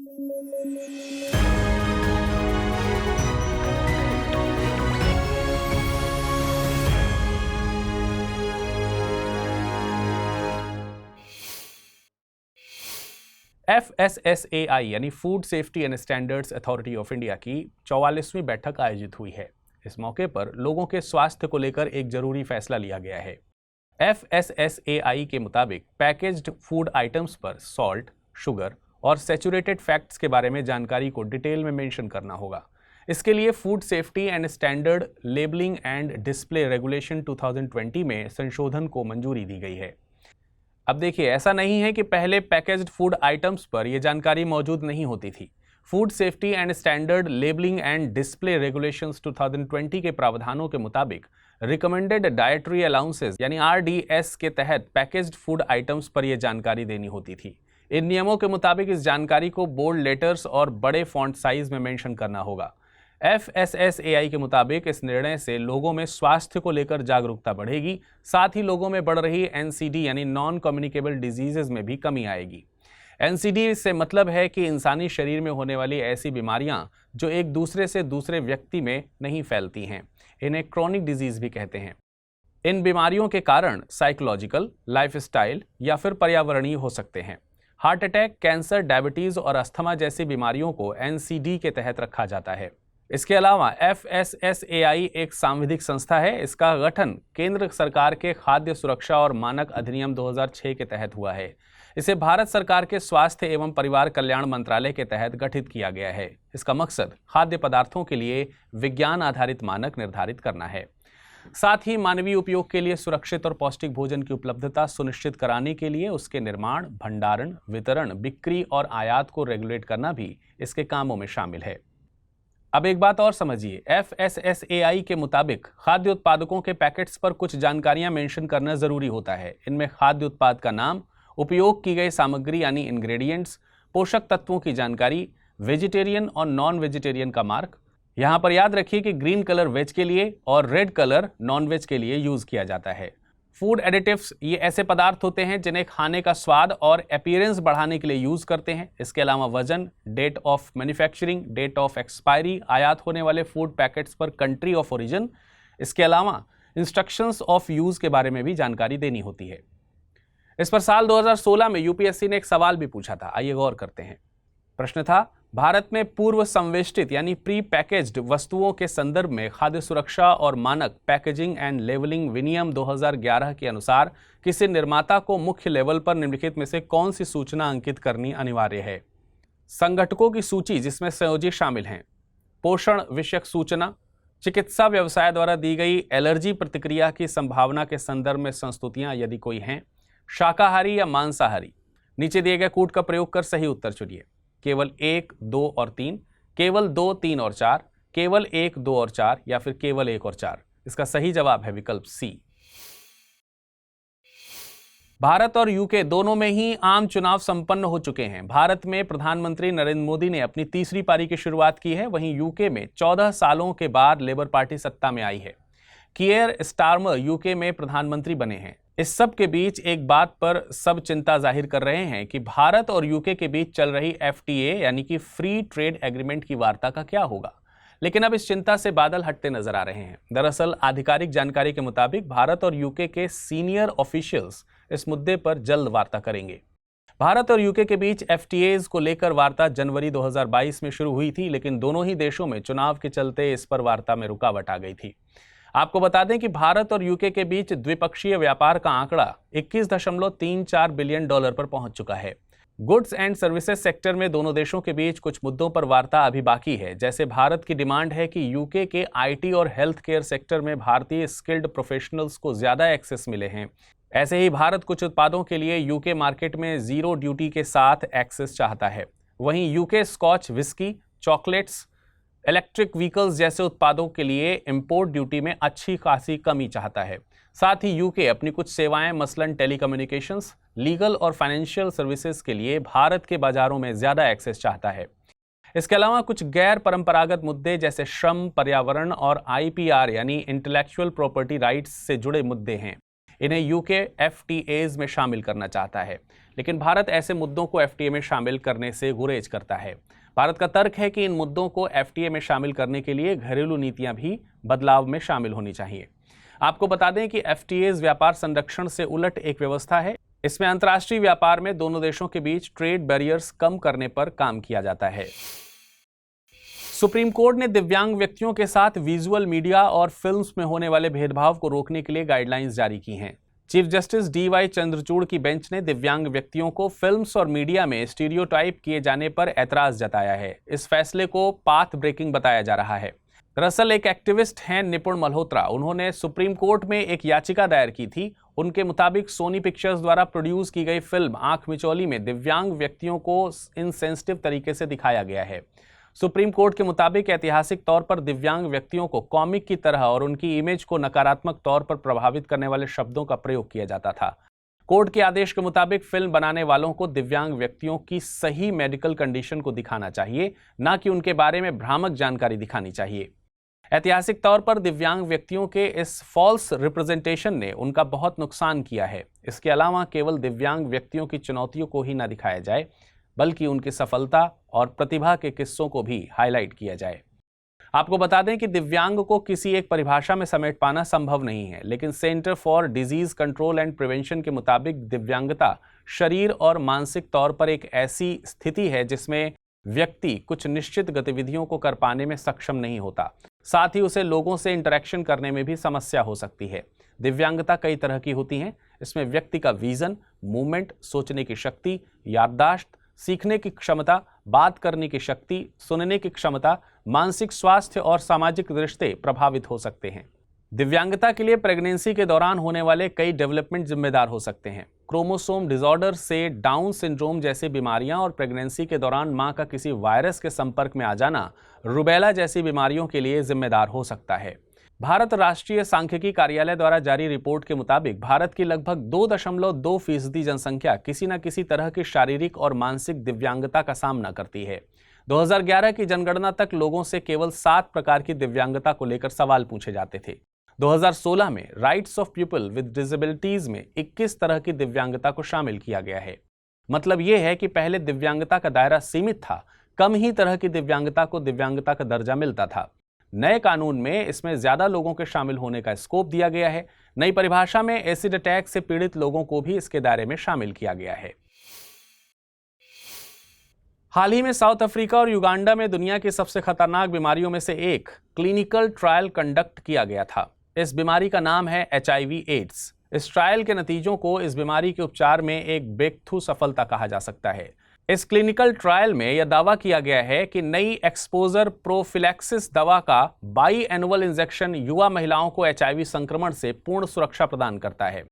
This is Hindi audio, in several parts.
FSSAI यानी food safety and standards authority of India की 44वीं बैठक आयोजित हुई है। इस मौके पर लोगों के स्वास्थ्य को लेकर एक जरूरी फैसला लिया गया है। FSSAI के मुताबिक पैकेज्ड फूड आइटम्स पर सॉल्ट, शुगर और सैचुरेटेड फैक्ट्स के बारे में जानकारी को डिटेल में मेंशन करना होगा। इसके लिए food safety and standard labelling and display regulation 2020 में संशोधन को मंजूरी दी गई है। अब देखिए, ऐसा नहीं है कि पहले पैकेज्ड फूड आइटम्स पर यह जानकारी मौजूद नहीं होती थी। Food safety and standard labelling and display regulations 2020 के प्रावधानों के मुताबिक रिकमेंडेड डाइटरी अलाउंसेस यानी RDS के तहत पैकेज्ड फूड आइटम्स पर यह जानकारी देनी होती थी। इन नियमों के मुताबिक इस जानकारी को बोल्ड लेटर्स और बड़े फॉन्ट साइज में मेंशन करना होगा। FSSAI के मुताबिक इस निर्णय से लोगों में स्वास्थ्य को लेकर जागरूकता बढ़ेगी, साथ ही लोगों में बढ़ रही NCD यानी नॉन कम्युनिकेबल डिजीजेज में भी कमी आएगी। NCD से मतलब है कि इंसानी शरीर में होने वाली ऐसी बीमारियां जो एक दूसरे से दूसरे व्यक्ति में नहीं फैलती हैं। इन्हें क्रॉनिक डिजीज भी कहते हैं। इन बीमारियों के कारण साइकोलॉजिकल, लाइफस्टाइल या फिर पर्यावरणीय हो सकते हैं। हार्ट अटैक, कैंसर, डायबिटीज और अस्थमा जैसी बीमारियों को NCD के तहत रखा जाता है। इसके अलावा FSSAI एक सांविधिक संस्था है। इसका गठन केंद्र सरकार के खाद्य सुरक्षा और मानक अधिनियम 2006 के तहत हुआ है। इसे भारत सरकार के स्वास्थ्य एवं परिवार कल्याण मंत्रालय के तहत गठित किया गया है। इसका मकसद खाद्य पदार्थों के लिए विज्ञान आधारित मानक निर्धारित करना है। साथ ही मानवीय उपयोग के लिए सुरक्षित और पौष्टिक भोजन की उपलब्धता सुनिश्चित कराने के लिए उसके निर्माण, भंडारण, वितरण, बिक्री और आयात को रेगुलेट करना भी इसके कामों में शामिल है। अब एक बात और समझिए, FSSAI के मुताबिक खाद्य उत्पादकों के पैकेट्स पर कुछ जानकारियां मेंशन करना जरूरी होता है। इनमें खाद्य उत्पाद का नाम, उपयोग की गई सामग्री यानी इंग्रेडिएंट्स, पोषक तत्वों की जानकारी, वेजिटेरियन और नॉन वेजिटेरियन का मार्क। यहां पर याद रखिए कि ग्रीन कलर वेज के लिए और रेड कलर नॉन वेज के लिए यूज किया जाता है। फूड एडिटिव्स ये ऐसे पदार्थ होते हैं जिन्हें खाने का स्वाद और अपीयरेंस बढ़ाने के लिए यूज करते हैं। इसके अलावा वजन, date of manufacturing, date of expiry, आयात होने वाले फूड पैकेट्स पर कंट्री ऑफ ओरिजिन। इसके अलावा इंस्ट्रक्शंस ऑफ यूज के बारे में भी जानकारी देनी होती है। इस पर साल 2016 में UPSC ने एक सवाल भी पूछा था। आइए गौर करते हैं। प्रश्न था, भारत में पूर्व संवेष्टित यानी प्री पैकेज्ड वस्तुओं के संदर्भ में खाद्य सुरक्षा और मानक पैकेजिंग एंड लेवलिंग विनियम 2011 के अनुसार किसी निर्माता को मुख्य लेवल पर निम्नलिखित में से कौन सी सूचना अंकित करनी अनिवार्य है? संगठकों की सूची जिसमें संयोजी शामिल हैं, पोषण विषयक सूचना, चिकित्सा व्यवसाय द्वारा दी गई एलर्जी प्रतिक्रिया की संभावना के संदर्भ में संस्तुतियां यदि कोई हैं, शाकाहारी या मांसाहारी। नीचे दिए गए कूट का प्रयोग कर सही उत्तर चुनिए। केवल 1, 2 और 3, केवल 2, 3 और 4, केवल 1, 2 और 4 या फिर केवल 1 और 4। इसका सही जवाब है विकल्प सी। भारत और यूके दोनों में ही आम चुनाव संपन्न हो चुके हैं। भारत में प्रधानमंत्री नरेंद्र मोदी ने अपनी तीसरी पारी की शुरुआत की है। वहीं यूके में 14 सालों के बाद लेबर पार्टी सत्ता में आई है। कियर स्टारमर यूके में प्रधानमंत्री बने हैं। इस सब के बीच एक बात पर सब चिंता जाहिर कर रहे हैं कि भारत और यूके के बीच चल रही FTA यानी कि फ्री ट्रेड एग्रीमेंट की वार्ता का क्या होगा। लेकिन अब इस चिंता से बादल हटते नजर आ रहे हैं। दरअसल आधिकारिक जानकारी के मुताबिक भारत और यूके के सीनियर ऑफिशियल्स इस मुद्दे पर जल्द वार्ता करेंगे। भारत और यूके के बीच FTAs को लेकर वार्ता जनवरी 2022 में शुरू हुई थी, लेकिन दोनों ही देशों में चुनाव के चलते इस पर वार्ता में रुकावट आ गई थी। आपको बता दें कि भारत और यूके के बीच द्विपक्षीय व्यापार का आंकड़ा 21.34 बिलियन डॉलर पर पहुंच चुका है। गुड्स एंड सर्विसेज सेक्टर में दोनों देशों के बीच कुछ मुद्दों पर वार्ता अभी बाकी है। जैसे भारत की डिमांड है कि यूके के IT और हेल्थ केयर सेक्टर में भारतीय स्किल्ड प्रोफेशनल्स को ज्यादा एक्सेस मिले हैं। ऐसे ही भारत कुछ उत्पादों के लिए यूके मार्केट में जीरो ड्यूटी के साथ एक्सेस चाहता है। वहीं UK scotch whisky, chocolates, electric vehicles जैसे उत्पादों के लिए इंपोर्ट ड्यूटी में अच्छी खासी कमी चाहता है। साथ ही यूके अपनी कुछ सेवाएं मसलन टेलीकम्युनिकेशंस, लीगल और फाइनेंशियल सर्विसेज के लिए भारत के बाजारों में ज्यादा एक्सेस चाहता है। इसके अलावा कुछ गैर परंपरागत मुद्दे जैसे श्रम, पर्यावरण और IPR यानी इंटेलेक्चुअल प्रॉपर्टी राइट्स से जुड़े मुद्दे हैं। इन्हें यूके FTAs में शामिल करना चाहता है, लेकिन भारत ऐसे मुद्दों को FTA में शामिल करने से गुरेज करता है। भारत का तर्क है कि इन मुद्दों को FTA में शामिल करने के लिए घरेलू नीतियां भी बदलाव में शामिल होनी चाहिए। आपको बता दें कि FTAs व्यापार संरक्षण से उलट एक व्यवस्था है। इसमें अंतर्राष्ट्रीय व्यापार में दोनों देशों के बीच ट्रेड बैरियर्स कम करने पर काम किया जाता है। सुप्रीम कोर्ट ने दिव्यांग व्यक्तियों के साथ विजुअल मीडिया और फिल्म्स में होने वाले भेदभाव को रोकने के लिए गाइडलाइंस जारी की हैं। चीफ जस्टिस DY चंद्रचूड़ की बेंच ने दिव्यांग व्यक्तियों को फिल्म्स और मीडिया में स्टीरियोटाइप किए जाने पर ऐतराज जताया है। इस फैसले को पाथ ब्रेकिंग बताया जा रहा है। दरअसल एक एक्टिविस्ट हैं निपुण मल्होत्रा, उन्होंने सुप्रीम कोर्ट में एक याचिका दायर की थी। उनके मुताबिक सोनी पिक्चर्स द्वारा प्रोड्यूस की गई फिल्म आंख मिचौली में दिव्यांग व्यक्तियों को इनसेंसिटिव तरीके से दिखाया गया है। सुप्रीम कोर्ट के मुताबिक ऐतिहासिक तौर पर दिव्यांग व्यक्तियों को कॉमिक की तरह और उनकी इमेज को नकारात्मक तौर पर प्रभावित करने वाले शब्दों का प्रयोग किया जाता था। कोर्ट के आदेश के मुताबिक फिल्म बनाने वालों को दिव्यांग व्यक्तियों की सही मेडिकल कंडीशन को दिखाना चाहिए, न कि उनके बारे में भ्रामक जानकारी दिखानी चाहिए। ऐतिहासिक तौर पर दिव्यांग व्यक्तियों के इस फॉल्स रिप्रेजेंटेशन ने उनका बहुत नुकसान किया है। इसके अलावा केवल दिव्यांग व्यक्तियों की चुनौतियों को ही न दिखाया जाए, बल्कि उनकी सफलता और प्रतिभा के किस्सों को भी हाईलाइट किया जाए। आपको बता दें कि दिव्यांग को किसी एक परिभाषा में समेट पाना संभव नहीं है, लेकिन centre for disease control and prevention के मुताबिक दिव्यांगता शरीर और मानसिक तौर पर एक ऐसी स्थिति है जिसमें व्यक्ति कुछ निश्चित गतिविधियों को कर पाने में सक्षम नहीं होता। साथ ही उसे लोगों से इंटरेक्शन करने में भी समस्या हो सकती है। दिव्यांगता कई तरह की होती हैं। इसमें व्यक्ति का विजन, मूवमेंट, सोचने की शक्ति, याददाश्त, सीखने की क्षमता, बात करने की शक्ति, सुनने की क्षमता, मानसिक स्वास्थ्य और सामाजिक रिश्ते प्रभावित हो सकते हैं। दिव्यांगता के लिए प्रेगनेंसी के दौरान होने वाले कई डेवलपमेंट जिम्मेदार हो सकते हैं। क्रोमोसोम डिसऑर्डर से डाउन सिंड्रोम जैसी बीमारियां और प्रेगनेंसी के दौरान मां का किसी वायरस के संपर्क में आ जाना रूबेला जैसी बीमारियों के लिए जिम्मेदार हो सकता है। भारत राष्ट्रीय सांख्यिकी कार्यालय द्वारा जारी रिपोर्ट के मुताबिक भारत की लगभग 2.2% जनसंख्या किसी न किसी तरह की शारीरिक और मानसिक दिव्यांगता का सामना करती है। 2011 की जनगणना तक लोगों से केवल 7 प्रकार की दिव्यांगता को लेकर सवाल पूछे जाते थे। 2016 में rights of people with disabilities में 21 तरह की दिव्यांगता को शामिल किया गया है। मतलब यह है कि पहले दिव्यांगता का दायरा सीमित था, कम ही तरह की दिव्यांगता को दिव्यांगता का दर्जा मिलता था। नए कानून में इसमें ज्यादा लोगों के शामिल होने का स्कोप दिया गया है। नई परिभाषा में एसिड अटैक से पीड़ित लोगों को भी इसके दायरे में शामिल किया गया है। हाल ही में साउथ अफ्रीका और युगांडा में दुनिया की सबसे खतरनाक बीमारियों में से एक क्लिनिकल ट्रायल कंडक्ट किया गया था। इस बीमारी का नाम है HIV एड्स। इस ट्रायल के नतीजों को इस बीमारी के उपचार में एक ब्रेकथ्रू सफलता कहा जा सकता है। इस क्लिनिकल ट्रायल में यह दावा किया गया है कि नई एक्सपोजर प्रोफिलैक्सिस दवा का बाईएनुअल इंजेक्शन युवा महिलाओं को HIV संक्रमण से पूर्ण सुरक्षा प्रदान करता है।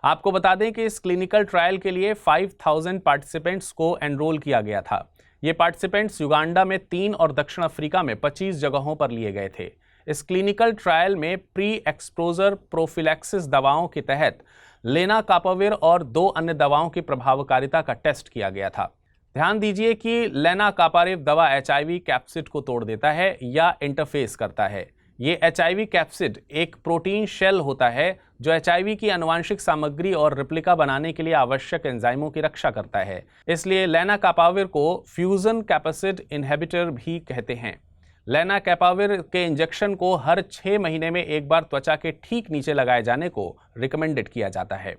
आपको बता दें कि इस क्लिनिकल ट्रायल के लिए 5000 पार्टिसिपेंट्स को एनरोल किया गया था। ये पार्टिसिपेंट्स युगांडा में 3 और दक्षिण अफ्रीका में 25 जगहों पर लिए गए थे। इस क्लिनिकल ट्रायल में प्री एक्सपोजर प्रोफिलैक्सिस दवाओं के तहत लेनाकापाविर और 2 अन्य दवाओं की प्रभावकारिता का टेस्ट किया गया था। ध्यान दीजिए कि लेनाकापाविर दवा HIV कैप्सिड को तोड़ देता है या इंटरफेस करता है। ये HIV कैप्सिड एक प्रोटीन शेल होता है जो HIV की आनुवंशिक सामग्री और रेप्लिका बनाने के लिए आवश्यक एंजाइमों की रक्षा करता है। इसलिए लेनाकापाविर को फ्यूजन कैपेसिड इनहिबिटर भी कहते हैं। लेनाकापाविर के इंजेक्शन को हर 6 महीने में एक बार त्वचा के ठीक नीचे लगाए जाने को रिकमेंडेड किया जाता है।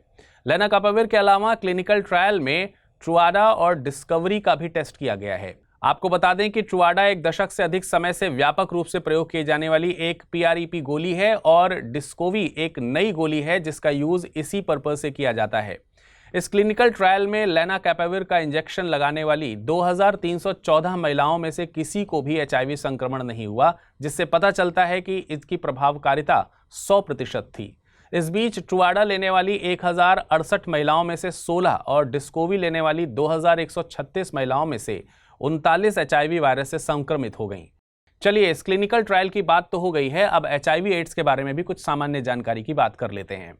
लेनाकापाविर के अलावा क्लिनिकल ट्रायल में ट्रुवाडा और डिस्कवरी का भी टेस्ट किया गया है। आपको बता दें कि ट्रुवाडा 1 दशक से अधिक समय से व्यापक रूप से प्रयोग किए जाने वाली एक PrEP गोली है और डिस्कोवी एक नई गोली है जिसका यूज इसी पर्पज से किया जाता है। इस क्लिनिकल ट्रायल में लेनाकापाविर का इंजेक्शन लगाने वाली 2314 महिलाओं में से किसी को भी HIV संक्रमण नहीं हुआ, जिससे पता चलता है कि इसकी प्रभावकारिता 100% थी। इस बीच ट्रुवाडा लेने वाली 1068 महिलाओं में से 16 और डिस्कोवी लेने वाली 2136 महिलाओं में से 39 HIV वायरस से संक्रमित हो गईं। चलिए, इस क्लिनिकल ट्रायल की बात तो हो गई है, अब HIV एड्स के बारे में भी कुछ सामान्य जानकारी की बात कर लेते हैं।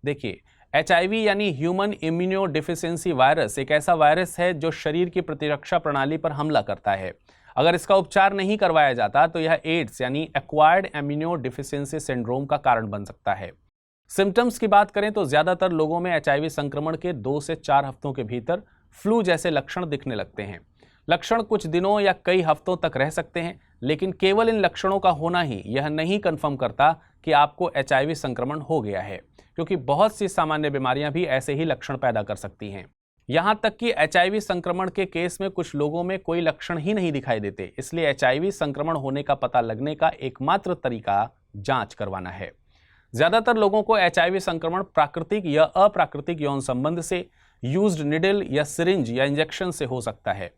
देखिए, HIV यानी ह्यूमन इम्यूनो डिफिशियंसी वायरस एक ऐसा वायरस है जो शरीर की प्रतिरक्षा प्रणाली पर हमला करता है। अगर इसका उपचार नहीं करवाया जाता तो यह एड्स यानी एक्वायर्ड इम्यूनो डिफिशियंसी सिंड्रोम का कारण बन सकता है। सिम्टम्स की बात करें तो ज्यादातर लोगों में HIV संक्रमण के 2 से 4 हफ्तों के भीतर फ्लू जैसे लक्षण दिखने लगते हैं। लक्षण कुछ दिनों या कई हफ्तों तक रह सकते हैं, लेकिन केवल इन लक्षणों का होना ही यह नहीं कंफर्म करता कि आपको HIV संक्रमण हो गया है, क्योंकि बहुत सी सामान्य बीमारियां भी ऐसे ही लक्षण पैदा कर सकती हैं। यहां तक कि HIV संक्रमण के केस में कुछ लोगों में कोई लक्षण ही नहीं दिखाई देते, इसलिए HIV संक्रमण होने का पता लगने का एकमात्र तरीका जांच करवाना है। ज्यादातर लोगों को HIV संक्रमण प्राकृतिक या अप्राकृतिक यौन संबंध से, यूज्ड निडल या सिरिंज या इंजेक्शन से हो सकता है।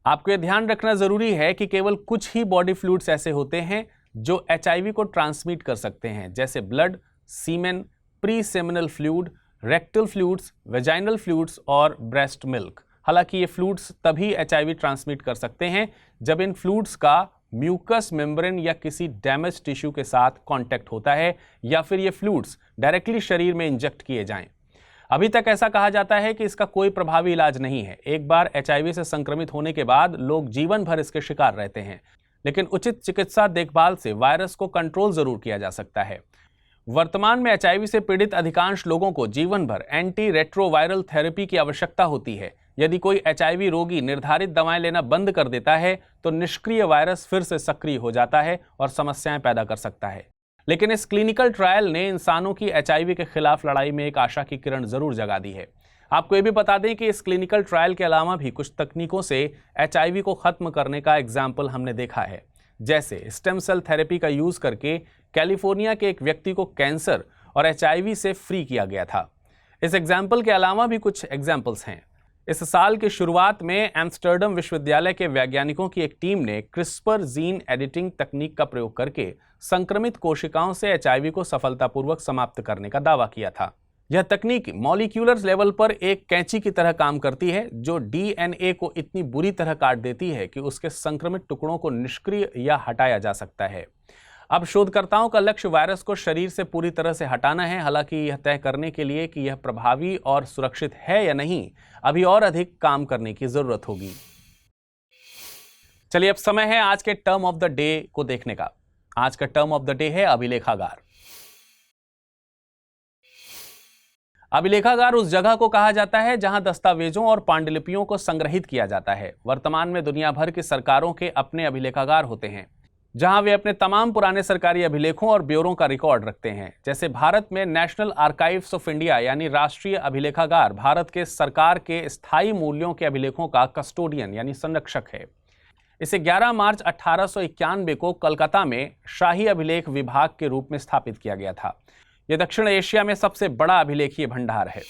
आपको यह ध्यान रखना जरूरी है कि केवल कुछ ही बॉडी फ्लूइड्स ऐसे होते हैं जो HIV को ट्रांसमिट कर सकते हैं, जैसे blood, semen, pre seminal fluid, rectal fluids, vaginal fluids और ब्रेस्ट मिल्क। हालांकि ये फ्लूइड्स तभी HIV ट्रांसमिट कर सकते हैं जब इन फ्लूइड्स का म्यूकस मेम्ब्रेन या किसी डैमेज टिश्यू के साथ कांटेक्ट होता है, या फिर ये फ्लूइड्स डायरेक्टली शरीर में इंजेक्ट किए जाएं। अभी तक ऐसा कहा जाता है कि इसका कोई प्रभावी इलाज नहीं है। एक बार HIV से संक्रमित होने के बाद लोग जीवन भर इसके शिकार रहते हैं, लेकिन उचित चिकित्सा देखभाल से वायरस को कंट्रोल जरूर किया जा सकता है। वर्तमान में HIV से पीड़ित अधिकांश लोगों को जीवन भर एंटी रेट्रोवायरल थेरेपी की आवश्यकता होती है। यदि कोई HIV रोगी निर्धारित दवाएं लेना बंद कर देता है तो निष्क्रिय वायरस फिर से सक्रिय हो जाता है और समस्याएं पैदा कर सकता है। लेकिन इस क्लिनिकल ट्रायल ने इंसानों की HIV के खिलाफ लड़ाई में एक आशा की किरण जरूर जगा दी है। आपको ये भी बता दें कि इस क्लिनिकल ट्रायल के अलावा भी कुछ तकनीकों से HIV को खत्म करने का एग्जाम्पल हमने देखा है, जैसे स्टेम सेल थेरेपी का यूज करके कैलिफोर्निया के एक व्यक्ति को कैंसर और HIV से फ्री किया गया था। इस एग्जाम्पल के अलावा भी कुछ एग्जाम्पल्स हैं। इस साल की शुरुआत में एम्स्टर्डम विश्वविद्यालय के वैज्ञानिकों की एक टीम ने क्रिस्पर जीन एडिटिंग तकनीक का प्रयोग करके संक्रमित कोशिकाओं से HIV को सफलतापूर्वक समाप्त करने का दावा किया था। यह तकनीक मॉलिक्यूलर लेवल पर एक कैंची की तरह काम करती है, जो DNA को इतनी बुरी तरह काट देती है कि उसके संक्रमित टुकड़ों को निष्क्रिय या हटाया जा सकता है। अब शोधकर्ताओं का लक्ष्य वायरस को शरीर से पूरी तरह से हटाना है। हालांकि यह तय करने के लिए कि यह प्रभावी और सुरक्षित है या नहीं, अभी और अधिक काम करने की जरूरत होगी। चलिए, अब समय है आज के टर्म ऑफ द डे को देखने का। आज का टर्म ऑफ द डे है अभिलेखागार। अभिलेखागार उस जगह को कहा जाता है जहां दस्तावेजों और पांडुलिपियों को संग्रहित किया जाता है। वर्तमान में दुनिया भर की सरकारों के अपने अभिलेखागार होते हैं, जहां वे अपने तमाम पुराने सरकारी अभिलेखों और ब्यूरों का रिकॉर्ड रखते हैं। जैसे भारत में नेशनल आर्काइव्स ऑफ इंडिया यानी राष्ट्रीय अभिलेखागार भारत के सरकार के स्थायी मूल्यों के अभिलेखों का कस्टोडियन यानी संरक्षक है। इसे 11 मार्च 1891 को कलकत्ता में शाही अभिलेख विभाग के रूप में स्थापित किया गया था। यह दक्षिण एशिया में सबसे बड़ा अभिलेखीय भंडार है।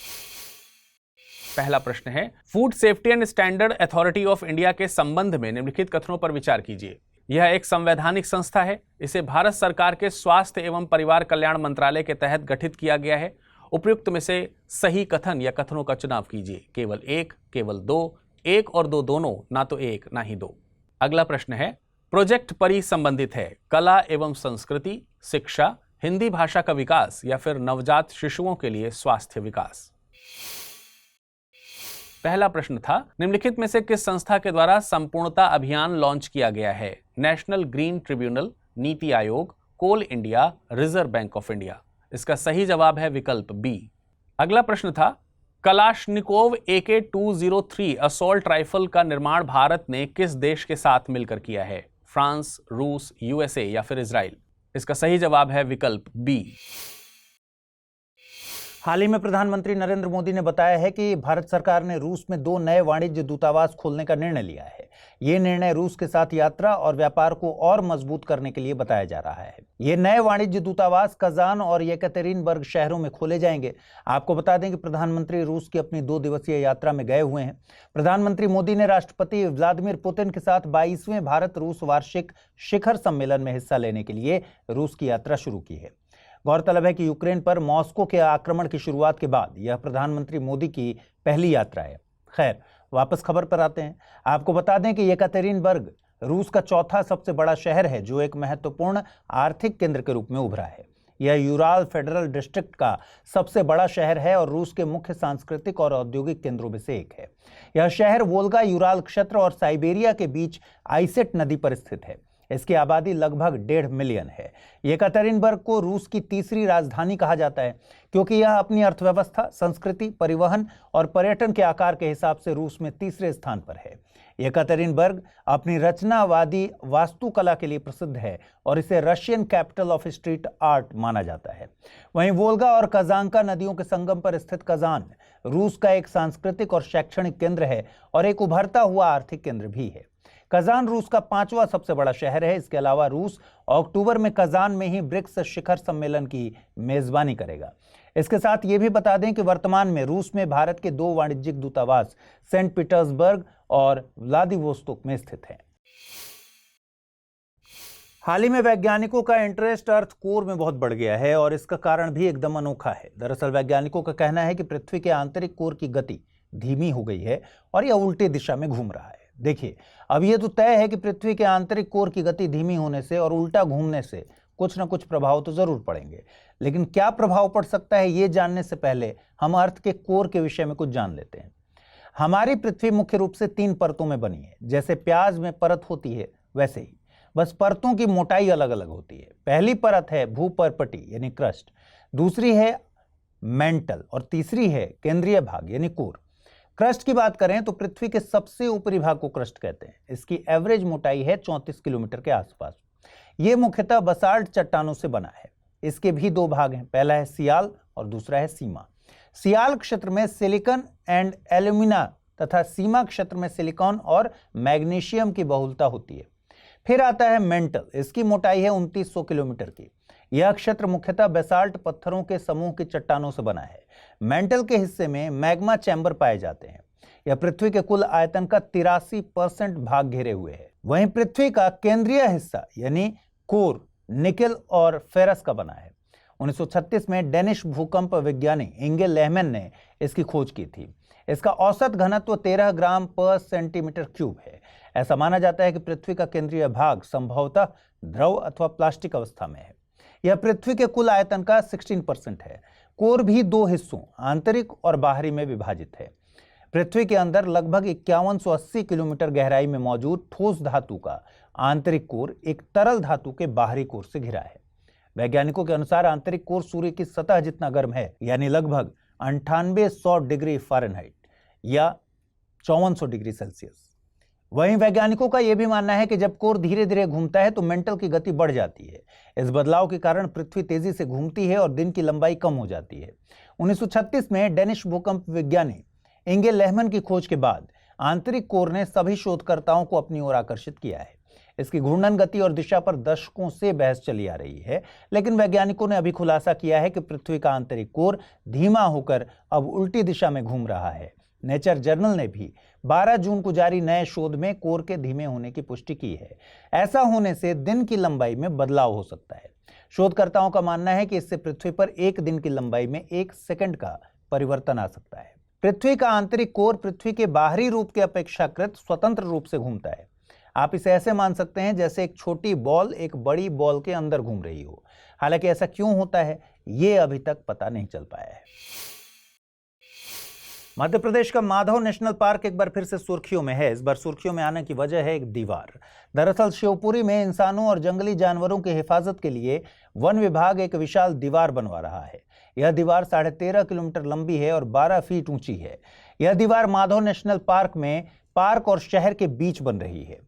पहला प्रश्न है, food safety and standard authority of India के संबंध में निम्नलिखित कथनों पर विचार कीजिए। यह एक संवैधानिक संस्था है। इसे भारत सरकार के स्वास्थ्य एवं परिवार कल्याण मंत्रालय के तहत गठित किया गया है। उपयुक्त में से सही कथन या कथनों का चुनाव कीजिए। केवल एक, केवल दो, एक और दो दोनों, ना तो एक ना ही दो। अगला प्रश्न है, प्रोजेक्ट परी संबंधित है कला एवं संस्कृति, शिक्षा, हिंदी भाषा का विकास या फिर नवजात शिशुओं के लिए स्वास्थ्य विकास। पहला प्रश्न था, निम्नलिखित में से किस संस्था के द्वारा संपूर्णता अभियान लॉन्च किया गया है? National green tribunal, NITI Aayog, coal India, reserve bank of India. इसका सही जवाब है विकल्प बी। अगला प्रश्न था, कलाशनिकोव AK-203 असॉल्ट राइफल का निर्माण भारत ने किस देश के साथ मिलकर किया है? फ्रांस, रूस, USA या फिर इजराइल। इसका सही जवाब है विकल्प बी। हाल ही में प्रधानमंत्री नरेंद्र मोदी ने बताया है कि भारत सरकार ने रूस में 2 नए वाणिज्य दूतावास खोलने का निर्णय लिया है। ये निर्णय रूस के साथ यात्रा और व्यापार को और मजबूत करने के लिए बताया जा रहा है। ये नए वाणिज्य दूतावास कजान और येकतेरिनबर्ग शहरों में खोले जाएंगे। आपको बता दें कि प्रधानमंत्री रूस की अपनी 2 दिवसीय यात्रा में गए हुए हैं। प्रधानमंत्री मोदी ने राष्ट्रपति व्लादिमीर पुतिन के साथ 22वें भारत रूस वार्षिक शिखर सम्मेलन में हिस्सा लेने के लिए रूस की यात्रा शुरू की है। गौरतलब है कि यूक्रेन पर मॉस्को के आक्रमण की शुरुआत के बाद यह प्रधानमंत्री मोदी की पहली यात्रा है। खैर, वापस खबर पर आते हैं। आपको बता दें कि येकतेरिनबर्ग रूस का चौथा सबसे बड़ा शहर है, जो एक महत्वपूर्ण आर्थिक केंद्र के रूप में उभरा है। यह यूराल फेडरल डिस्ट्रिक्ट का सबसे बड़ा शहर है और रूस के मुख्य सांस्कृतिक और औद्योगिक केंद्रों में से एक है। यह शहर वोल्गा यूराल क्षेत्र और साइबेरिया के बीच आइसेट नदी पर स्थित है। इसकी आबादी लगभग 1.5 मिलियन है। येकातेरिनबर्ग को रूस की तीसरी राजधानी कहा जाता है क्योंकि यह अपनी अर्थव्यवस्था, संस्कृति, परिवहन और पर्यटन के आकार के हिसाब से रूस में तीसरे स्थान पर है। येकातेरिनबर्ग अपनी रचनावादी वास्तुकला के लिए प्रसिद्ध है और इसे Russian capital of street art माना जाता है। वहीं वोल्गा और कजांका नदियों के संगम पर स्थित कजान रूस का एक सांस्कृतिक और शैक्षणिक केंद्र है और एक उभरता हुआ आर्थिक केंद्र भी है। कजान रूस का 5वां सबसे बड़ा शहर है। इसके अलावा रूस अक्टूबर में कजान में ही ब्रिक्स शिखर सम्मेलन की मेजबानी करेगा। इसके साथ ये भी बता दें कि वर्तमान में रूस में भारत के 2 वाणिज्यिक दूतावास सेंट पीटर्सबर्ग और व्लादिवोस्तोक में स्थित हैं। हाल ही में वैज्ञानिकों का इंटरेस्ट अर्थ कोर में बहुत बढ़ गया है और इसका कारण भी एकदम अनोखा है। दरअसल वैज्ञानिकों का कहना है कि पृथ्वी के आंतरिक कोर की गति धीमी हो गई है और यह उल्टी दिशा में घूम रहा है। देखिए, अब यह तो तय है कि पृथ्वी के आंतरिक कोर की गति धीमी होने से और उल्टा घूमने से कुछ न कुछ प्रभाव तो जरूर पड़ेंगे, लेकिन क्या प्रभाव पड़ सकता है ये जानने से पहले हम अर्थ के कोर के विषय में कुछ जान लेते हैं। हमारी पृथ्वी मुख्य रूप से 3 परतों में बनी है। जैसे प्याज में परत होती है वैसे ही, बस परतों की मोटाई अलग अलग होती है। पहली परत है भूपर्पटी यानी क्रस्ट, दूसरी है मेंटल और तीसरी है केंद्रीय भाग यानी कोर। क्रस्ट की बात करें तो पृथ्वी के सबसे ऊपरी भाग को क्रस्ट कहते हैं। इसकी एवरेज मोटाई है 34 किलोमीटर के आसपास। यह मुख्यतः बसाल्ट चट्टानों से बना है। इसके भी 2 भाग हैं, पहला है सियाल और दूसरा है सीमा। सियाल क्षेत्र में सिलिकॉन एंड एल्यूमिना तथा सीमा क्षेत्र में सिलिकॉन और मैग्नीशियम की बहुलता होती है। फिर आता है मेंटल, इसकी मोटाई है 2900 किलोमीटर की। यह क्षेत्र मुख्यतः बेसाल्ट पत्थरों के समूह की चट्टानों से बना है। मेंटल के हिस्से में मैग्मा चैम्बर पाए जाते हैं। यह पृथ्वी के कुल आयतन का 83% भाग घेरे हुए है। वहीं पृथ्वी का केंद्रीय हिस्सा यानी कोर निकेल और फेरस का बना है। 1936 में डेनिश भूकंप विज्ञानी इंगे लेहमैन ने इसकी खोज की थी। इसका औसत घनत्व 13 ग्राम पर सेंटीमीटर क्यूब है। ऐसा माना जाता है कि पृथ्वी का केंद्रीय भाग संभवतः द्रव अथवा प्लास्टिक अवस्था में है। यह पृथ्वी के कुल आयतन का 16% है। कोर भी 2 हिस्सों आंतरिक और बाहरी में विभाजित है। पृथ्वी के अंदर लगभग 5180 किलोमीटर गहराई में मौजूद ठोस धातु का आंतरिक कोर एक तरल धातु के बाहरी कोर से घिरा है। वैज्ञानिकों के अनुसार आंतरिक कोर सूर्य की सतह जितना गर्म है, यानी लगभग 9800 डिग्री फ़ारेनहाइट या 5400 डिग्री सेल्सियस। वहीं वैज्ञानिकों का यह भी मानना है कि जब कोर धीरे धीरे घूमता है तो मेंटल की गति बढ़ जाती है। इस बदलाव के कारण पृथ्वी तेजी से घूमती है और दिन की लंबाई कम हो जाती है। 1936 में डेनिश भूकंप विज्ञानी इंगे लेहमैन की खोज के बाद आंतरिक कोर ने सभी शोधकर्ताओं को अपनी ओर आकर्षित किया है। इसकी घूर्णन गति और दिशा पर दशकों से बहस चली आ रही है, लेकिन वैज्ञानिकों ने अभी खुलासा किया है कि पृथ्वी का आंतरिक कोर धीमा होकर अब उल्टी दिशा में घूम रहा है। नेचर जर्नल ने भी 12 जून को जारी नए शोध में कोर के धीमे होने की पुष्टि की है। ऐसा होने से दिन की लंबाई में बदलाव हो सकता है। शोधकर्ताओं का मानना है कि इससे पृथ्वी पर एक दिन की लंबाई में 1 सेकंड का परिवर्तन आ सकता है। पृथ्वी का आंतरिक कोर पृथ्वी के बाहरी रूप के अपेक्षाकृत स्वतंत्र रूप से घूमता है। आप इसे ऐसे मान सकते हैं जैसे एक छोटी बॉल एक बड़ी बॉल के अंदर घूम रही हो। हालांकि ऐसा क्यों होता है ये अभी तक पता नहीं चल पाया है। मध्य प्रदेश का माधव नेशनल पार्क एक बार फिर से सुर्खियों में है। इस बार सुर्खियों में आने की वजह है एक दीवार। दरअसल शिवपुरी में इंसानों और जंगली जानवरों की हिफाजत के लिए वन विभाग एक विशाल दीवार बनवा रहा है। यह दीवार 13.5 किलोमीटर लंबी है और 12 फीट ऊंची है। यह दीवार माधव नेशनल पार्क में पार्क और शहर के बीच बन रही है।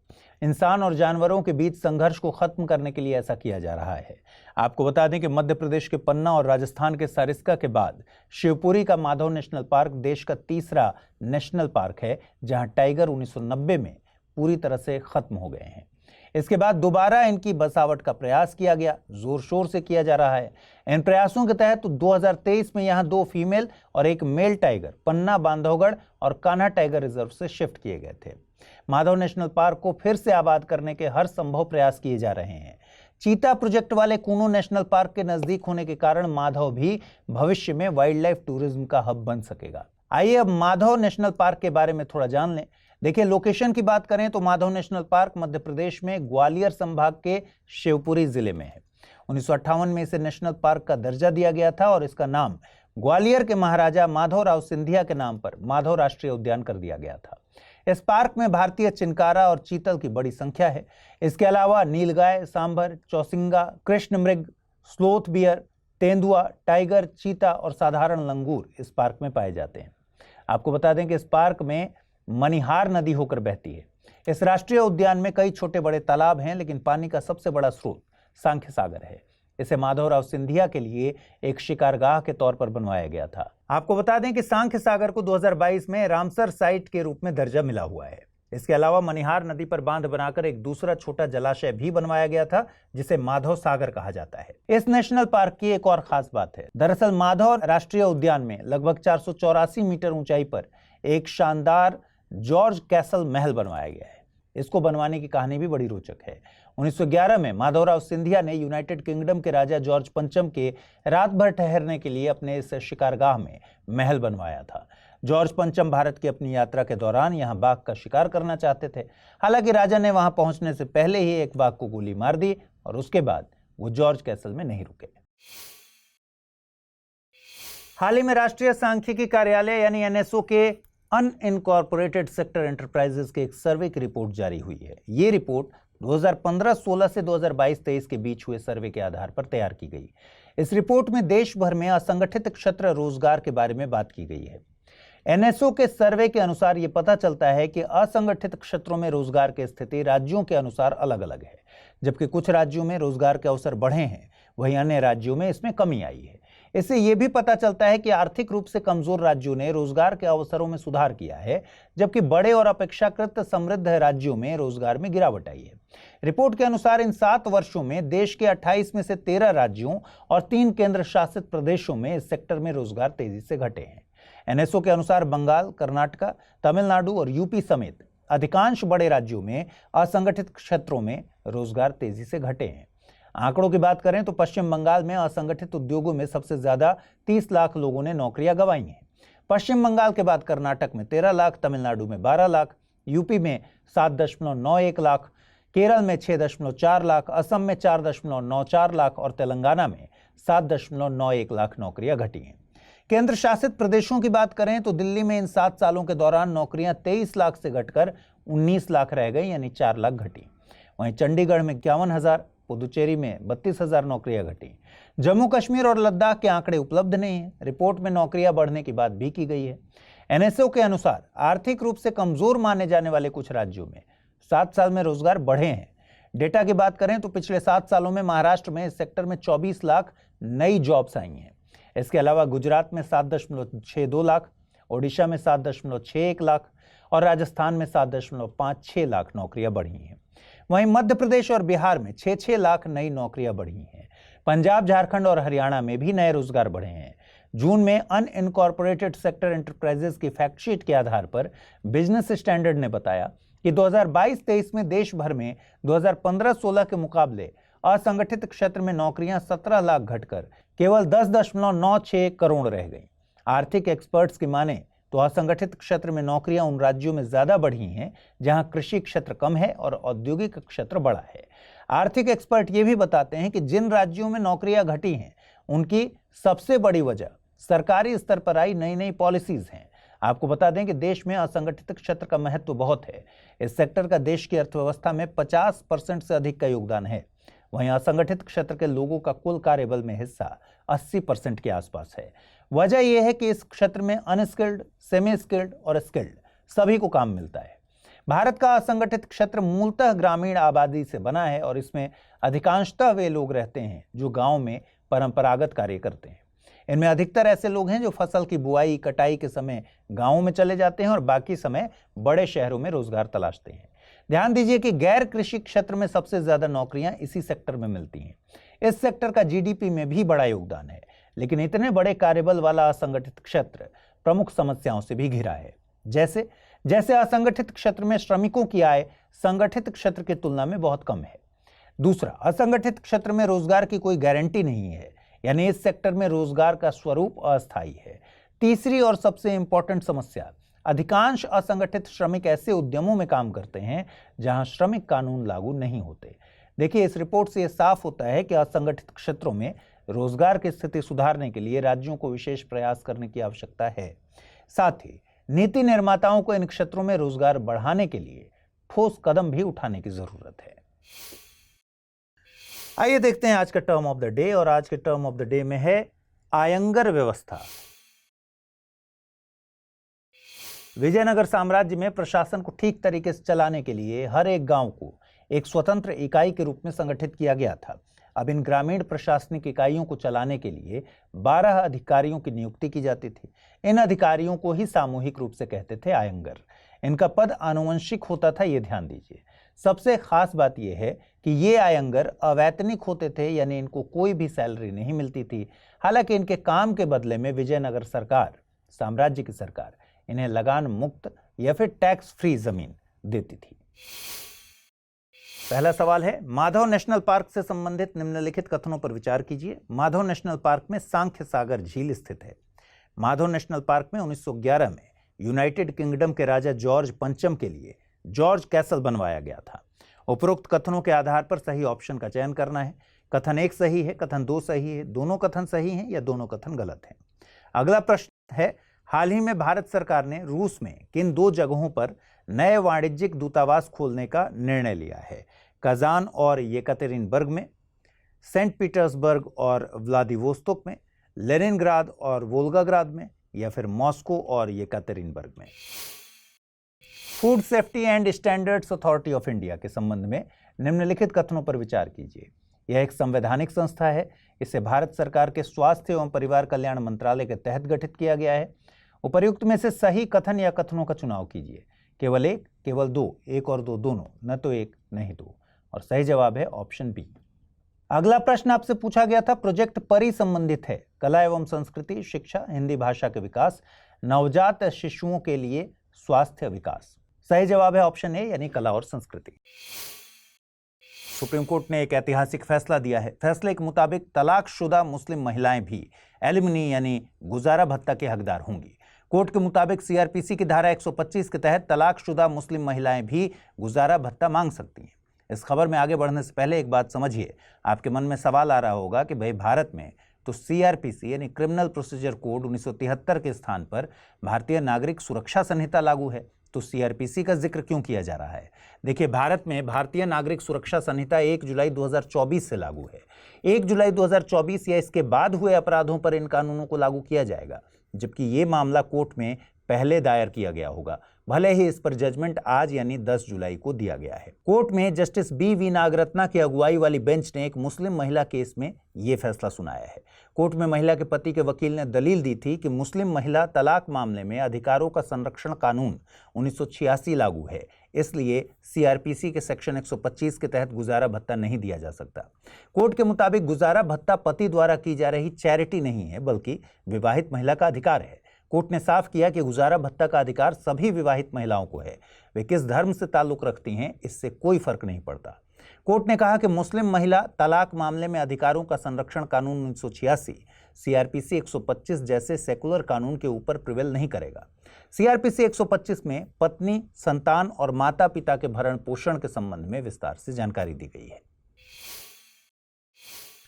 इंसान और जानवरों के बीच संघर्ष को खत्म करने के लिए ऐसा किया जा रहा है। आपको बता दें कि मध्य प्रदेश के पन्ना और राजस्थान के सरिस्का के बाद शिवपुरी का माधव नेशनल पार्क देश का तीसरा नेशनल पार्क है, जहां टाइगर 1990 में पूरी तरह से खत्म हो गए हैं। इसके बाद दोबारा इनकी बसावट का प्रयास किया गया, जोर शोर से किया जा रहा है। इन प्रयासों के तहत 2023 में यहां 2 फीमेल और 1 मेल टाइगर पन्ना, बांधवगढ़ और कान्हा टाइगर रिजर्व से शिफ्ट किए गए थे। माधव नेशनल पार्क को फिर से आबाद करने के हर संभव प्रयास किए जा रहे हैं। चीता प्रोजेक्ट वाले कूनो नेशनल पार्क के नजदीक होने के कारण माधव भी भविष्य में वाइल्ड लाइफ टूरिज्म का हब बन सकेगा। आइए अब माधव नेशनल पार्क के बारे में थोड़ा जान लें। देखिए, लोकेशन की बात करें तो माधव नेशनल पार्क मध्य प्रदेश में ग्वालियर संभाग के शिवपुरी जिले में है। 1958 में इसे नेशनल पार्क का दर्जा दिया गया था और इसका नाम ग्वालियर के महाराजा माधवराव सिंधिया के नाम पर माधव राष्ट्रीय उद्यान कर दिया गया था। इस पार्क में भारतीय चिनकारा और चीतल की बड़ी संख्या है। इसके अलावा नीलगाय, सांभर, चौसिंगा, कृष्ण मृग, स्लोथ बियर, तेंदुआ, टाइगर, चीता और साधारण लंगूर इस पार्क में पाए जाते हैं। आपको बता दें कि इस पार्क में मनिहार नदी होकर बहती है। इस राष्ट्रीय उद्यान में कई छोटे बड़े तालाब हैं, लेकिन पानी का सबसे बड़ा स्रोत सांख्य सागर है। इसे माधवराव सिंधिया के लिए एक शिकारगाह के तौर पर बनवाया गया था। आपको बता दें कि सांख्य सागर को 2022 में रामसर साइट के रूप में दर्जा मिला हुआ है। इसके अलावा मनिहार नदी पर बांध बनाकर एक दूसरा छोटा जलाशय भी बनवाया गया था, जिसे माधव सागर कहा जाता है। इस नेशनल पार्क की एक और खास बात है। दरअसल माधव राष्ट्रीय उद्यान में लगभग 484 मीटर ऊंचाई पर एक शानदार जॉर्ज कैसल महल बनवाया गया है। इसको बनवाने की कहानी भी बड़ी रोचक है। 1911 में माधवराव सिंधिया ने यूनाइटेड किंगडम के राजा जॉर्ज पंचम के रात भर ठहरने के लिए अपने इस शिकारगाह में महल बनवाया था। जॉर्ज पंचम भारत की अपनी यात्रा के दौरान यहां बाघ का शिकार करना चाहते थे। हालांकि राजा ने वहां पहुंचने से पहले ही एक बाघ को गोली मार दी और उसके बाद वो जॉर्ज कैसल में नहीं रुके। हाल ही में राष्ट्रीय सांख्यिकी कार्यालय यानी एनएसओ के अनइनकॉर्पोरेटेड सेक्टर एंटरप्राइजेस की एक सर्वे की रिपोर्ट जारी हुई है। ये रिपोर्ट 2015-16 से 2022-23 के बीच हुए सर्वे के आधार पर तैयार की गई। इस रिपोर्ट में देश भर में असंगठित क्षेत्र रोजगार के बारे में बात की गई है। एनएसओ के सर्वे के अनुसार ये पता चलता है कि असंगठित क्षेत्रों में रोजगार की स्थिति राज्यों के अनुसार अलग अलग है। जबकि कुछ राज्यों में रोजगार के अवसर बढ़े हैं, वहीं अन्य राज्यों में इसमें कमी आई है। इससे यह भी पता चलता है कि आर्थिक रूप से कमजोर राज्यों ने रोजगार के अवसरों में सुधार किया है, जबकि बड़े और अपेक्षाकृत समृद्ध राज्यों में रोजगार में गिरावट आई है। रिपोर्ट के अनुसार इन 7 वर्षों में देश के 28 में से 13 राज्यों और 3 केंद्र शासित प्रदेशों में इस सेक्टर में रोजगार तेजी से घटे हैं। एनएसओ के अनुसार बंगाल, कर्नाटक, तमिलनाडु और यूपी समेत अधिकांश बड़े राज्यों में असंगठित क्षेत्रों में रोजगार तेजी से घटे हैं। आंकड़ों की बात करें तो पश्चिम बंगाल में असंगठित उद्योगों में सबसे ज्यादा 30 लाख लोगों ने नौकरियां गंवाई हैं। पश्चिम बंगाल के बाद कर्नाटक में 13 लाख, तमिलनाडु में 12 लाख, यूपी में 7.91 लाख, केरल में 6.4 लाख, असम में 4.94 लाख और तेलंगाना में 7.91 लाख नौकरियां घटी हैं। केंद्र शासित प्रदेशों की बात करें तो दिल्ली में इन 7 सालों के दौरान नौकरियां 23 लाख से घटकर 19 लाख रह गई, यानी 4 लाख घटी। वहीं चंडीगढ़ में 51,000, पुदुचेरी में 32,000 नौकरियां घटी। जम्मू कश्मीर और लद्दाख के आंकड़े उपलब्ध नहीं है। रिपोर्ट में नौकरियां बढ़ने की बात भी की गई है। एनएसओ के अनुसार आर्थिक रूप से कमजोर माने जाने वाले कुछ राज्यों में 7 साल में रोजगार बढ़े हैं। डेटा की बात करें तो पिछले 7 सालों में महाराष्ट्र में इस सेक्टर में 24 लाख नई जॉब्स आई हैं। इसके अलावा गुजरात में 7.62 लाख, ओडिशा में 7.61 लाख और राजस्थान में 7.56 लाख नौकरियां बढ़ी हैं। वहीं मध्य प्रदेश और बिहार में 6-6 लाख नई नौकरियां बढ़ी हैं। पंजाब, झारखंड और हरियाणा में भी नए रोजगार बढ़े हैं। जून में अनइनकॉर्पोरेटेड सेक्टर एंटरप्राइजेस की फैक्टशीट के आधार पर बिजनेस स्टैंडर्ड ने बताया कि 2022-23 में देश भर में 2015-16 के मुकाबले असंगठित क्षेत्र में नौकरियां 17 लाख घटकर केवल 10.96 करोड़ रह गई। आर्थिक एक्सपर्ट्स की माने तो असंगठित क्षेत्र में नौकरियां उन राज्यों में ज्यादा बढ़ी हैं जहां कृषि क्षेत्र कम है और औद्योगिक क्षेत्र बड़ा है। आर्थिक एक्सपर्ट ये भी बताते हैं कि जिन राज्यों में नौकरियां घटी हैं उनकी सबसे बड़ी वजह सरकारी स्तर पर आई नई नई पॉलिसीज हैं। आपको बता दें कि देश में असंगठित क्षेत्र का महत्व बहुत है। इस सेक्टर का देश की अर्थव्यवस्था में 50% से अधिक का योगदान है। वहीं असंगठित क्षेत्र के लोगों का कुल कार्यबल में हिस्सा 80% के आसपास है। वजह यह है कि इस क्षेत्र में अनस्किल्ड, सेमी स्किल्ड और स्किल्ड सभी को काम मिलता है। भारत का असंगठित क्षेत्र मूलतः ग्रामीण आबादी से बना है और इसमें अधिकांशतः वे लोग रहते हैं जो गांव में परंपरागत कार्य करते हैं। इनमें अधिकतर ऐसे लोग हैं जो फसल की बुआई, कटाई के समय गांवों में चले जाते हैं और बाकी समय बड़े शहरों में रोजगार तलाशते हैं। ध्यान दीजिए कि गैर कृषि क्षेत्र में सबसे ज्यादा नौकरियां इसी सेक्टर में मिलती हैं। इस सेक्टर का जीडीपी में भी बड़ा योगदान है, लेकिन इतने बड़े कार्यबल वाला असंगठित क्षेत्र प्रमुख समस्याओं से भी घिरा है। जैसे असंगठित क्षेत्र में श्रमिकों की आय संगठित क्षेत्र की तुलना में बहुत कम है। दूसरा, असंगठित क्षेत्र में रोजगार की कोई गारंटी नहीं है, यानी इस सेक्टर में रोजगार का स्वरूप अस्थायी है। तीसरी और सबसे इंपॉर्टेंट समस्या, अधिकांश असंगठित श्रमिक ऐसे उद्यमों में काम करते हैं जहां श्रमिक कानून लागू नहीं होते। देखिए, इस रिपोर्ट से यह साफ होता है कि असंगठित क्षेत्रों में रोजगार की स्थिति सुधारने के लिए राज्यों को विशेष प्रयास करने की आवश्यकता है। साथ ही नीति निर्माताओं को इन क्षेत्रों में रोजगार बढ़ाने के लिए ठोस कदम भी उठाने की जरूरत है। आइए देखते हैं आज का टर्म ऑफ द डे, और आज के टर्म ऑफ द डे में है आयंगर व्यवस्था। विजयनगर साम्राज्य में प्रशासन को ठीक तरीके से चलाने के लिए हर एक गांव को एक स्वतंत्र इकाई के रूप में संगठित किया गया था। अब इन ग्रामीण प्रशासनिक इकाइयों को चलाने के लिए 12 अधिकारियों की नियुक्ति की जाती थी। इन अधिकारियों को ही सामूहिक रूप से कहते थे आयंगर। इनका पद आनुवंशिक होता था, ये ध्यान दीजिए। सबसे खास बात यह है कि ये आयंगर अवैतनिक होते थे, यानी इनको कोई भी सैलरी नहीं मिलती थी। हालांकि इनके काम के बदले में विजयनगर सरकार, साम्राज्य की सरकार, इन्हें लगान मुक्त या फिर टैक्स फ्री जमीन देती थी। पहला सवाल है, माधव नेशनल पार्क से संबंधित निम्नलिखित कथनों पर विचार कीजिए। माधव नेशनल पार्क में सांख्य सागर झील स्थित है। माधव नेशनल पार्क में 1911 में यूनाइटेड किंगडम के राजा जॉर्ज पंचम के लिए जॉर्ज कैसल बनवाया गया था। उपरोक्त कथनों के आधार पर सही ऑप्शन का चयन करना है। कथन 1 सही है, कथन 2 सही है, दोनों कथन सही हैं या दोनों कथन गलत हैं। अगला प्रश्न है, हाल ही में भारत सरकार ने रूस में किन 2 जगहों पर नए वाणिज्यिक दूतावास खोलने का निर्णय लिया है? कजान और येकतेरिनबर्ग में, सेंट पीटर्सबर्ग और व्लादिवोस्तोक में, लेनिनग्राद और वोल्गाग्राद में, या फिर मॉस्को और येकतेरिनबर्ग में? Food safety and standards authority of India के संबंध में निम्नलिखित कथनों पर विचार कीजिए। यह एक संवैधानिक संस्था है। इसे भारत सरकार के स्वास्थ्य एवं परिवार कल्याण मंत्रालय के तहत गठित किया गया है। उपर्युक्त में से सही कथन या कथनों का चुनाव कीजिए। केवल 1, केवल 2, 1 और 2 दोनों, न तो 1 नहीं 2। और सही जवाब है ऑप्शन बी। अगला प्रश्न आपसे पूछा गया था, प्रोजेक्ट परी संबंधित है कला एवं संस्कृति, शिक्षा, हिंदी भाषा के विकास, नवजात शिशुओं के लिए स्वास्थ्य विकास। सही जवाब है ऑप्शन ए, यानी कला और संस्कृति। सुप्रीम कोर्ट ने एक ऐतिहासिक फैसला दिया है। फैसले के मुताबिक तलाकशुदा मुस्लिम महिलाएं भी एलिमनी यानी गुजारा भत्ता के हकदार होंगी। कोर्ट के मुताबिक सीआरपीसी की धारा 125 के तहत तलाकशुदा मुस्लिम महिलाएं भी गुजारा भत्ता मांग सकती हैं। इस खबर में आगे बढ़ने से पहले एक बात समझिए। आपके मन में सवाल आ रहा होगा कि भाई भारत में तो सीआरपीसी यानी क्रिमिनल प्रोसीजर कोड 1973 के स्थान पर भारतीय नागरिक सुरक्षा संहिता लागू है, तो सीआरपीसी का जिक्र क्यों किया जा रहा है? देखिए, भारत में भारतीय नागरिक सुरक्षा संहिता 1 जुलाई 2024 से लागू है। 1 जुलाई 2024 या इसके बाद हुए अपराधों पर इन कानूनों को लागू किया जाएगा, जबकि ये मामला कोर्ट में पहले दायर किया गया होगा, भले ही इस पर जजमेंट आज यानी 10 जुलाई को दिया गया है। कोर्ट में जस्टिस बी नागरत्ना की अगुवाई वाली बेंच ने एक मुस्लिम महिला केस में यह फैसला सुनाया है। कोर्ट में महिला के पति के वकील ने दलील दी थी कि मुस्लिम महिला तलाक मामले में अधिकारों का संरक्षण कानून 1986 लागू है, इसलिए सीआरपीसी के सेक्शन 125 के तहत गुजारा भत्ता नहीं दिया जा सकता। कोर्ट के मुताबिक गुजारा भत्ता पति द्वारा की जा रही चैरिटी नहीं है, बल्कि विवाहित महिला का अधिकार है। कोर्ट ने साफ किया कि गुजारा भत्ता का अधिकार सभी विवाहित महिलाओं को है। वे किस धर्म से ताल्लुक रखती हैं, इससे कोई फर्क नहीं पड़ता। कोर्ट ने कहा कि मुस्लिम महिला तलाक मामले में अधिकारों का संरक्षण कानून 1986 सीआरपीसी 125 जैसे सेकुलर कानून के ऊपर प्रिवेल नहीं करेगा। सीआरपीसी 125 में पत्नी, संतान और माता पिता के भरण पोषण के संबंध में विस्तार से जानकारी दी गई है।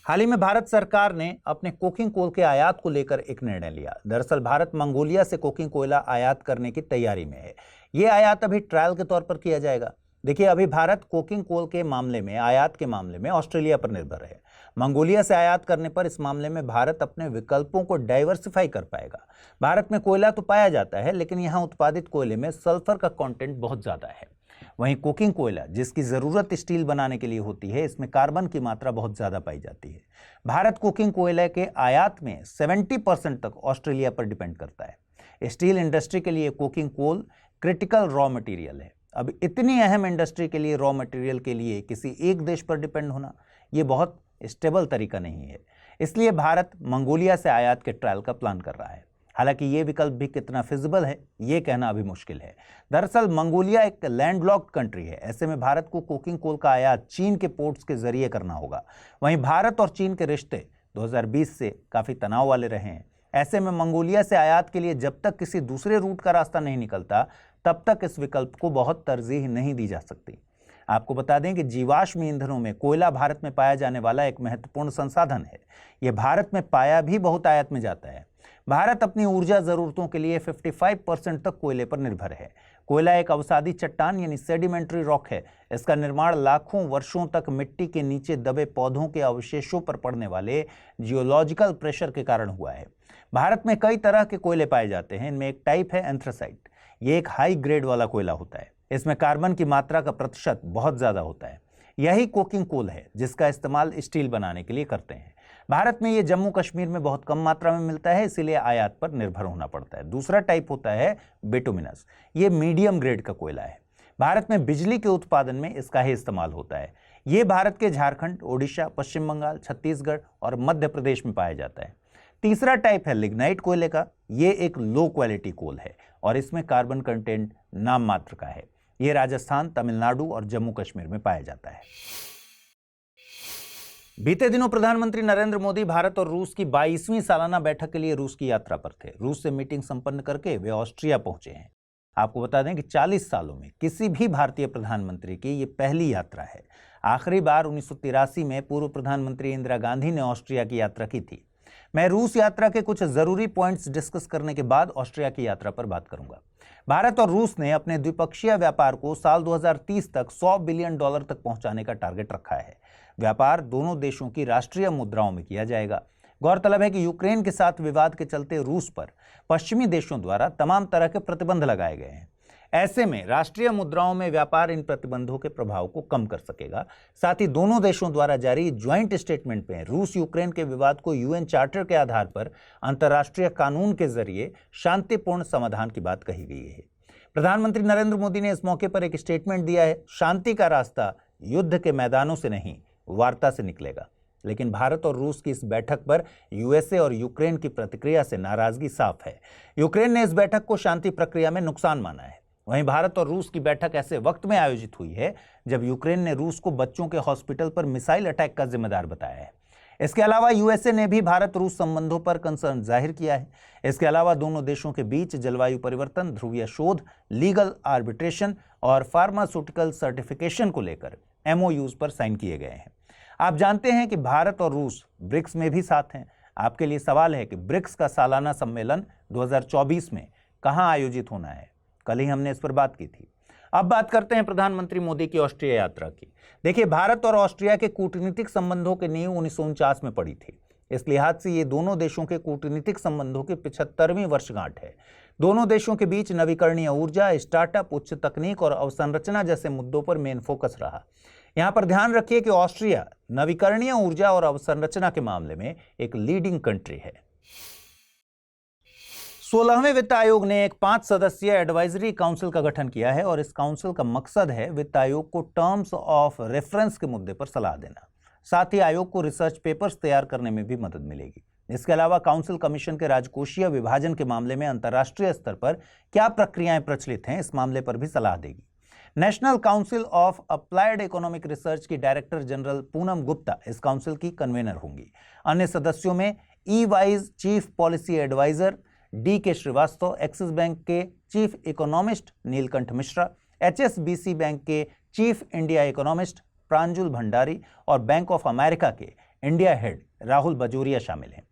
हाल ही में भारत सरकार ने अपने कोकिंग कोल के आयात को लेकर एक निर्णय लिया। दरअसल भारत मंगोलिया से कोकिंग कोयला आयात करने की तैयारी में है। यह आयात अभी ट्रायल के तौर पर किया जाएगा। देखिए, अभी भारत कोकिंग कोल के मामले में, आयात के मामले में ऑस्ट्रेलिया पर निर्भर है। मंगोलिया से आयात करने पर इस मामले में भारत अपने विकल्पों को डाइवर्सिफाई कर पाएगा। भारत में कोयला तो पाया जाता है, लेकिन यहाँ उत्पादित कोयले में सल्फर का कंटेंट बहुत ज़्यादा है। वहीं कोकिंग कोयला, जिसकी ज़रूरत स्टील बनाने के लिए होती है, इसमें कार्बन की मात्रा बहुत ज़्यादा पाई जाती है। भारत कोकिंग कोयले के आयात में 70% तक ऑस्ट्रेलिया पर डिपेंड करता है। स्टील इंडस्ट्री के लिए coking coal critical raw material है। अब इतनी अहम इंडस्ट्री के लिए रॉ मटेरियल के लिए किसी एक देश पर डिपेंड होना, ये बहुत स्टेबल तरीका नहीं है। इसलिए भारत मंगोलिया से आयात के ट्रायल का प्लान कर रहा है। हालांकि ये विकल्प भी कितना फिजिबल है, ये कहना अभी मुश्किल है। दरअसल मंगोलिया एक लैंडलॉक्ड कंट्री है। ऐसे में भारत को कोकिंग कोल का आयात चीन के पोर्ट्स के जरिए करना होगा। वहीं भारत और चीन के रिश्ते 2020 से काफ़ी तनाव वाले रहे हैं। ऐसे में मंगोलिया से आयात के लिए जब तक किसी दूसरे रूट का रास्ता नहीं निकलता, तब तक इस विकल्प को बहुत तरजीह नहीं दी जा सकती। आपको बता दें कि जीवाश्म ईंधनों में कोयला भारत में पाया जाने वाला एक महत्वपूर्ण संसाधन है। यह भारत में पाया भी बहुत आयात में जाता है। भारत अपनी ऊर्जा जरूरतों के लिए 55% तक कोयले पर निर्भर है। कोयला एक अवसादी चट्टान यानी सेडिमेंट्री रॉक है। इसका निर्माण लाखों वर्षों तक मिट्टी के नीचे दबे पौधों के अवशेषों पर पड़ने वाले जियोलॉजिकल प्रेशर के कारण हुआ है। भारत में कई तरह के कोयले पाए जाते हैं। इनमें एक टाइप है एंथ्रासाइट। ये एक हाई ग्रेड वाला कोयला होता है। इसमें कार्बन की मात्रा का प्रतिशत बहुत ज्यादा होता है। यही कोकिंग कोल है जिसका इस्तेमाल स्टील बनाने के लिए करते हैं। भारत में ये जम्मू कश्मीर में बहुत कम मात्रा में मिलता है, इसीलिए आयात पर निर्भर होना पड़ता है। दूसरा टाइप होता है बिटुमिनस। ये मीडियम ग्रेड का कोयला है। भारत में बिजली के उत्पादन में इसका ही इस्तेमाल होता है। ये भारत के झारखंड, ओडिशा, पश्चिम बंगाल, छत्तीसगढ़ और मध्य प्रदेश में पाया जाता है। तीसरा टाइप है लिग्नाइट कोयले का। ये एक लो क्वालिटी कोल है और इसमें कार्बन कंटेंट नाम मात्र का है। ये राजस्थान, तमिलनाडु और जम्मू कश्मीर में पाया जाता है। बीते दिनों प्रधानमंत्री नरेंद्र मोदी भारत और रूस की 22वीं सालाना बैठक के लिए रूस की यात्रा पर थे। रूस से मीटिंग संपन्न करके वे ऑस्ट्रिया पहुंचे हैं। आपको बता दें कि 40 सालों में किसी भी भारतीय प्रधानमंत्री की ये पहली यात्रा है। आखिरी बार 1983 में पूर्व प्रधानमंत्री इंदिरा गांधी ने ऑस्ट्रिया की यात्रा की थी। मैं रूस यात्रा के कुछ जरूरी पॉइंट्स डिस्कस करने के बाद ऑस्ट्रिया की यात्रा पर बात करूंगा। भारत और रूस ने अपने द्विपक्षीय व्यापार को साल 2030 तक $100 बिलियन तक पहुंचाने का टारगेट रखा है। व्यापार दोनों देशों की राष्ट्रीय मुद्राओं में किया जाएगा। गौरतलब है कि यूक्रेन के साथ विवाद के चलते रूस पर पश्चिमी देशों द्वारा तमाम तरह के प्रतिबंध लगाए गए हैं। ऐसे में राष्ट्रीय मुद्राओं में व्यापार इन प्रतिबंधों के प्रभाव को कम कर सकेगा। साथ ही दोनों देशों द्वारा जारी ज्वाइंट स्टेटमेंट में रूस यूक्रेन के विवाद को यूएन चार्टर के आधार पर अंतर्राष्ट्रीय कानून के जरिए शांतिपूर्ण समाधान की बात कही गई है। प्रधानमंत्री नरेंद्र मोदी ने इस मौके पर एक स्टेटमेंट दिया है। शांति का रास्ता युद्ध के मैदानों से नहीं, वार्ता से निकलेगा। लेकिन भारत और रूस की इस बैठक पर यूएसए और यूक्रेन की प्रतिक्रिया से नाराजगी साफ है। यूक्रेन ने इस बैठक को शांति प्रक्रिया में नुकसान माना है। वहीं भारत और रूस की बैठक ऐसे वक्त में आयोजित हुई है जब यूक्रेन ने रूस को बच्चों के हॉस्पिटल पर मिसाइल अटैक का जिम्मेदार बताया है। इसके अलावा यूएसए ने भी भारत रूस संबंधों पर कंसर्न जाहिर किया है। इसके अलावा दोनों देशों के बीच जलवायु परिवर्तन, ध्रुवीय शोध, लीगल आर्बिट्रेशन और फार्मास्यूटिकल सर्टिफिकेशन को लेकर एमओयूज पर साइन किए गए हैं। आप जानते हैं कि भारत और रूस ब्रिक्स में भी साथ हैं। आपके लिए सवाल है कि ब्रिक्स का सालाना सम्मेलन 2024 में कहां आयोजित होना है। कल ही हमने इस पर बात की थी। अब बात करते हैं प्रधानमंत्री मोदी की ऑस्ट्रिया यात्रा की। देखिए, भारत और ऑस्ट्रिया के कूटनीतिक संबंधों की नींव 1949 में पड़ी थी। इस लिहाज से ये दोनों देशों के कूटनीतिक संबंधों की 75वीं वर्षगांठ है। दोनों देशों के बीच नवीकरणीय ऊर्जा, स्टार्टअप, उच्च तकनीक और अवसंरचना जैसे मुद्दों पर मेन फोकस रहा। यहां पर ध्यान रखिए कि ऑस्ट्रिया नवीकरणीय ऊर्जा और अवसंरचना के मामले में एक लीडिंग कंट्री है। 16वें वित्त आयोग ने एक 5 सदस्यीय एडवाइजरी काउंसिल का गठन किया है और इस काउंसिल का मकसद है वित्त आयोग को टर्म्स ऑफ रेफरेंस के मुद्दे पर सलाह देना। साथ ही आयोग को रिसर्च पेपर्स तैयार करने में भी मदद मिलेगी। इसके अलावा काउंसिल कमीशन के राजकोषीय विभाजन के मामले में अंतर्राष्ट्रीय स्तर पर क्या प्रक्रियाएं प्रचलित हैं, इस मामले पर भी सलाह देगी। National council of applied economic research की डायरेक्टर जनरल पूनम गुप्ता इस काउंसिल की कन्वेनर होंगी। अन्य सदस्यों में EY's chief policy advisor D K. Srivastava, Axis bank के chief economist Neelkanth Mishra, HSBC bank के chief India economist Pranjul Bhandari और बैंक ऑफ अमेरिका के इंडिया हेड राहुल बजोरिया शामिल हैं।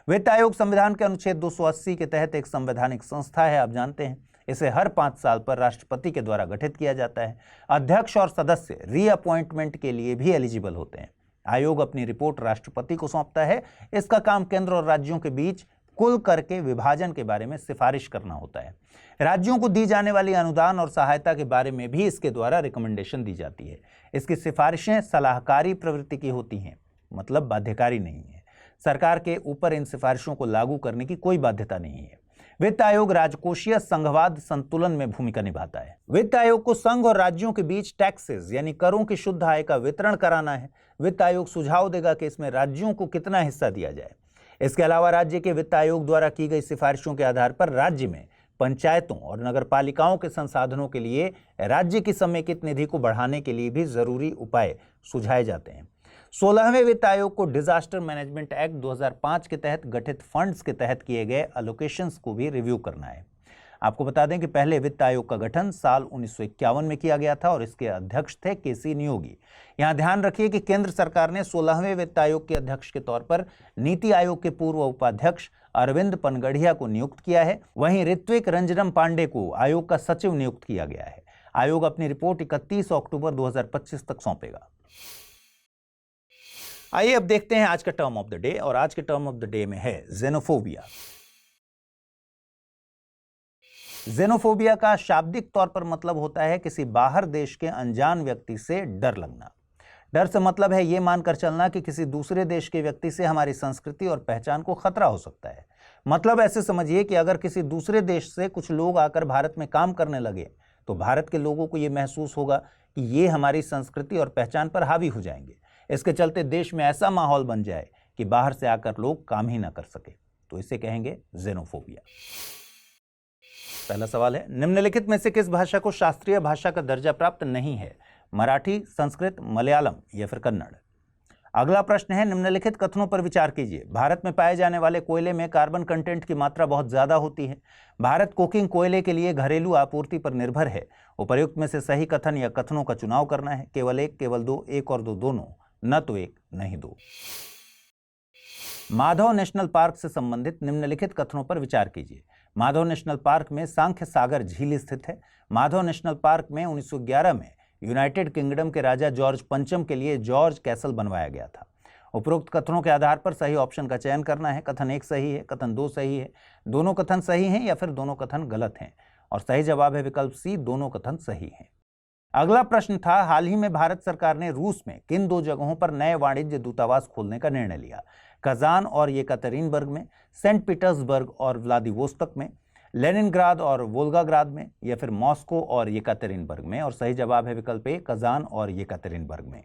वित्त आयोग संविधान के अनुच्छेद 280 के तहत एक संवैधानिक संस्था है, आप जानते हैं। इसे हर 5 साल पर राष्ट्रपति के द्वारा गठित किया जाता है। अध्यक्ष और सदस्य रीअपॉइंटमेंट के लिए भी एलिजिबल होते हैं। आयोग अपनी रिपोर्ट राष्ट्रपति को सौंपता है। इसका काम केंद्र और राज्यों के बीच कुल कर के विभाजन के बारे में सिफारिश करना होता है। राज्यों को दी जाने वाली अनुदान और सहायता के बारे में भी इसके द्वारा रिकमेंडेशन दी जाती है। इसकी सिफारिशें सलाहकारी प्रवृत्ति की होती हैं, मतलब बाध्यकारी नहीं है। सरकार के ऊपर इन सिफारिशों को लागू करने की कोई बाध्यता नहीं है। वित्त आयोग राजकोषीय संघवाद संतुलन में भूमिका निभाता है। वित्त आयोग को संघ और राज्यों के बीच टैक्सेस यानी करों की शुद्ध आय का वितरण कराना है। वित्त आयोग सुझाव देगा कि इसमें राज्यों को कितना हिस्सा दिया जाए। इसके अलावा राज्य के वित्त आयोग द्वारा की गई सिफारिशों के आधार पर राज्य में पंचायतों और नगरपालिकाओं के संसाधनों के लिए राज्य की समेकित निधि को बढ़ाने के लिए भी जरूरी उपाय सुझाए जाते हैं। 16वें वित्त आयोग को डिजास्टर मैनेजमेंट एक्ट 2005 के तहत गठित फंड्स के तहत किए गए एलोकेशंस को भी रिव्यू करना है। आपको बता दें कि पहले वित्त आयोग का गठन साल 1951 में किया गया था और इसके अध्यक्ष थे केसी नियोगी। यहां ध्यान रखिए कि केंद्र सरकार ने 16वें वित्त आयोग के अध्यक्ष के तौर पर नीति आयोग के पूर्व उपाध्यक्ष अरविंद पनगढ़िया को नियुक्त किया है। वहीं ऋत्विक रंजनम पांडे को आयोग का सचिव नियुक्त किया गया है। आयोग अपनी रिपोर्ट 31 अक्टूबर 2025 तक सौंपेगा। आइए अब देखते हैं आज का टर्म ऑफ द डे, और आज के टर्म ऑफ द डे में है जेनोफोबिया। जेनोफोबिया का शाब्दिक तौर पर मतलब होता है किसी बाहर देश के अनजान व्यक्ति से डर लगना। डर से मतलब है ये मानकर चलना कि किसी दूसरे देश के व्यक्ति से हमारी संस्कृति और पहचान को खतरा हो सकता है। मतलब ऐसे समझिए कि अगर किसी दूसरे देश से कुछ लोग आकर भारत में काम करने लगे तो भारत के लोगों को ये महसूस होगा कि ये हमारी संस्कृति और पहचान पर हावी हो जाएंगे। इसके चलते देश में ऐसा माहौल बन जाए कि बाहर से आकर लोग काम ही ना कर सके, तो इसे कहेंगे जेनोफोबिया। पहला सवाल है, निम्नलिखित में से किस भाषा को शास्त्रीय भाषा का दर्जा प्राप्त नहीं है? मराठी, संस्कृत, मलयालम या फिर कन्नड़? अगला प्रश्न है, निम्नलिखित कथनों पर विचार कीजिए। भारत में पाए जाने वाले कोयले में कार्बन कंटेंट की मात्रा बहुत ज्यादा होती है। भारत कोकिंग कोयले के लिए घरेलू आपूर्ति पर निर्भर है। उपर्युक्त में से सही कथन या कथनों का चुनाव करना है। केवल एक, केवल दो, एक और दो दोनों, न तो एक नहीं दो। माधव नेशनल पार्क से संबंधित निम्नलिखित कथनों पर विचार कीजिए। माधव नेशनल पार्क में सांख्य सागर झील स्थित है। माधव नेशनल पार्क में 1911 में यूनाइटेड किंगडम के राजा जॉर्ज पंचम के लिए जॉर्ज कैसल बनवाया गया था। उपरोक्त कथनों के आधार पर सही ऑप्शन का चयन करना है। कथन 1 सही है, कथन 2 सही है, दोनों कथन सही हैं या फिर दोनों कथन गलत हैं। और सही जवाब है विकल्प सी, दोनों कथन सही हैं। अगला प्रश्न था, हाल ही में भारत सरकार ने रूस में किन 2 जगहों पर नए वाणिज्य दूतावास खोलने का निर्णय लिया? कजान और येकातेरिनबर्ग में, सेंट पीटर्सबर्ग और व्लादिवोस्तोक में, लेनिनग्राद और वोल्गाग्राद में या फिर मॉस्को और येकातेरिनबर्ग में? और सही जवाब है विकल्प ए, कजान और येकातेरिनबर्ग में।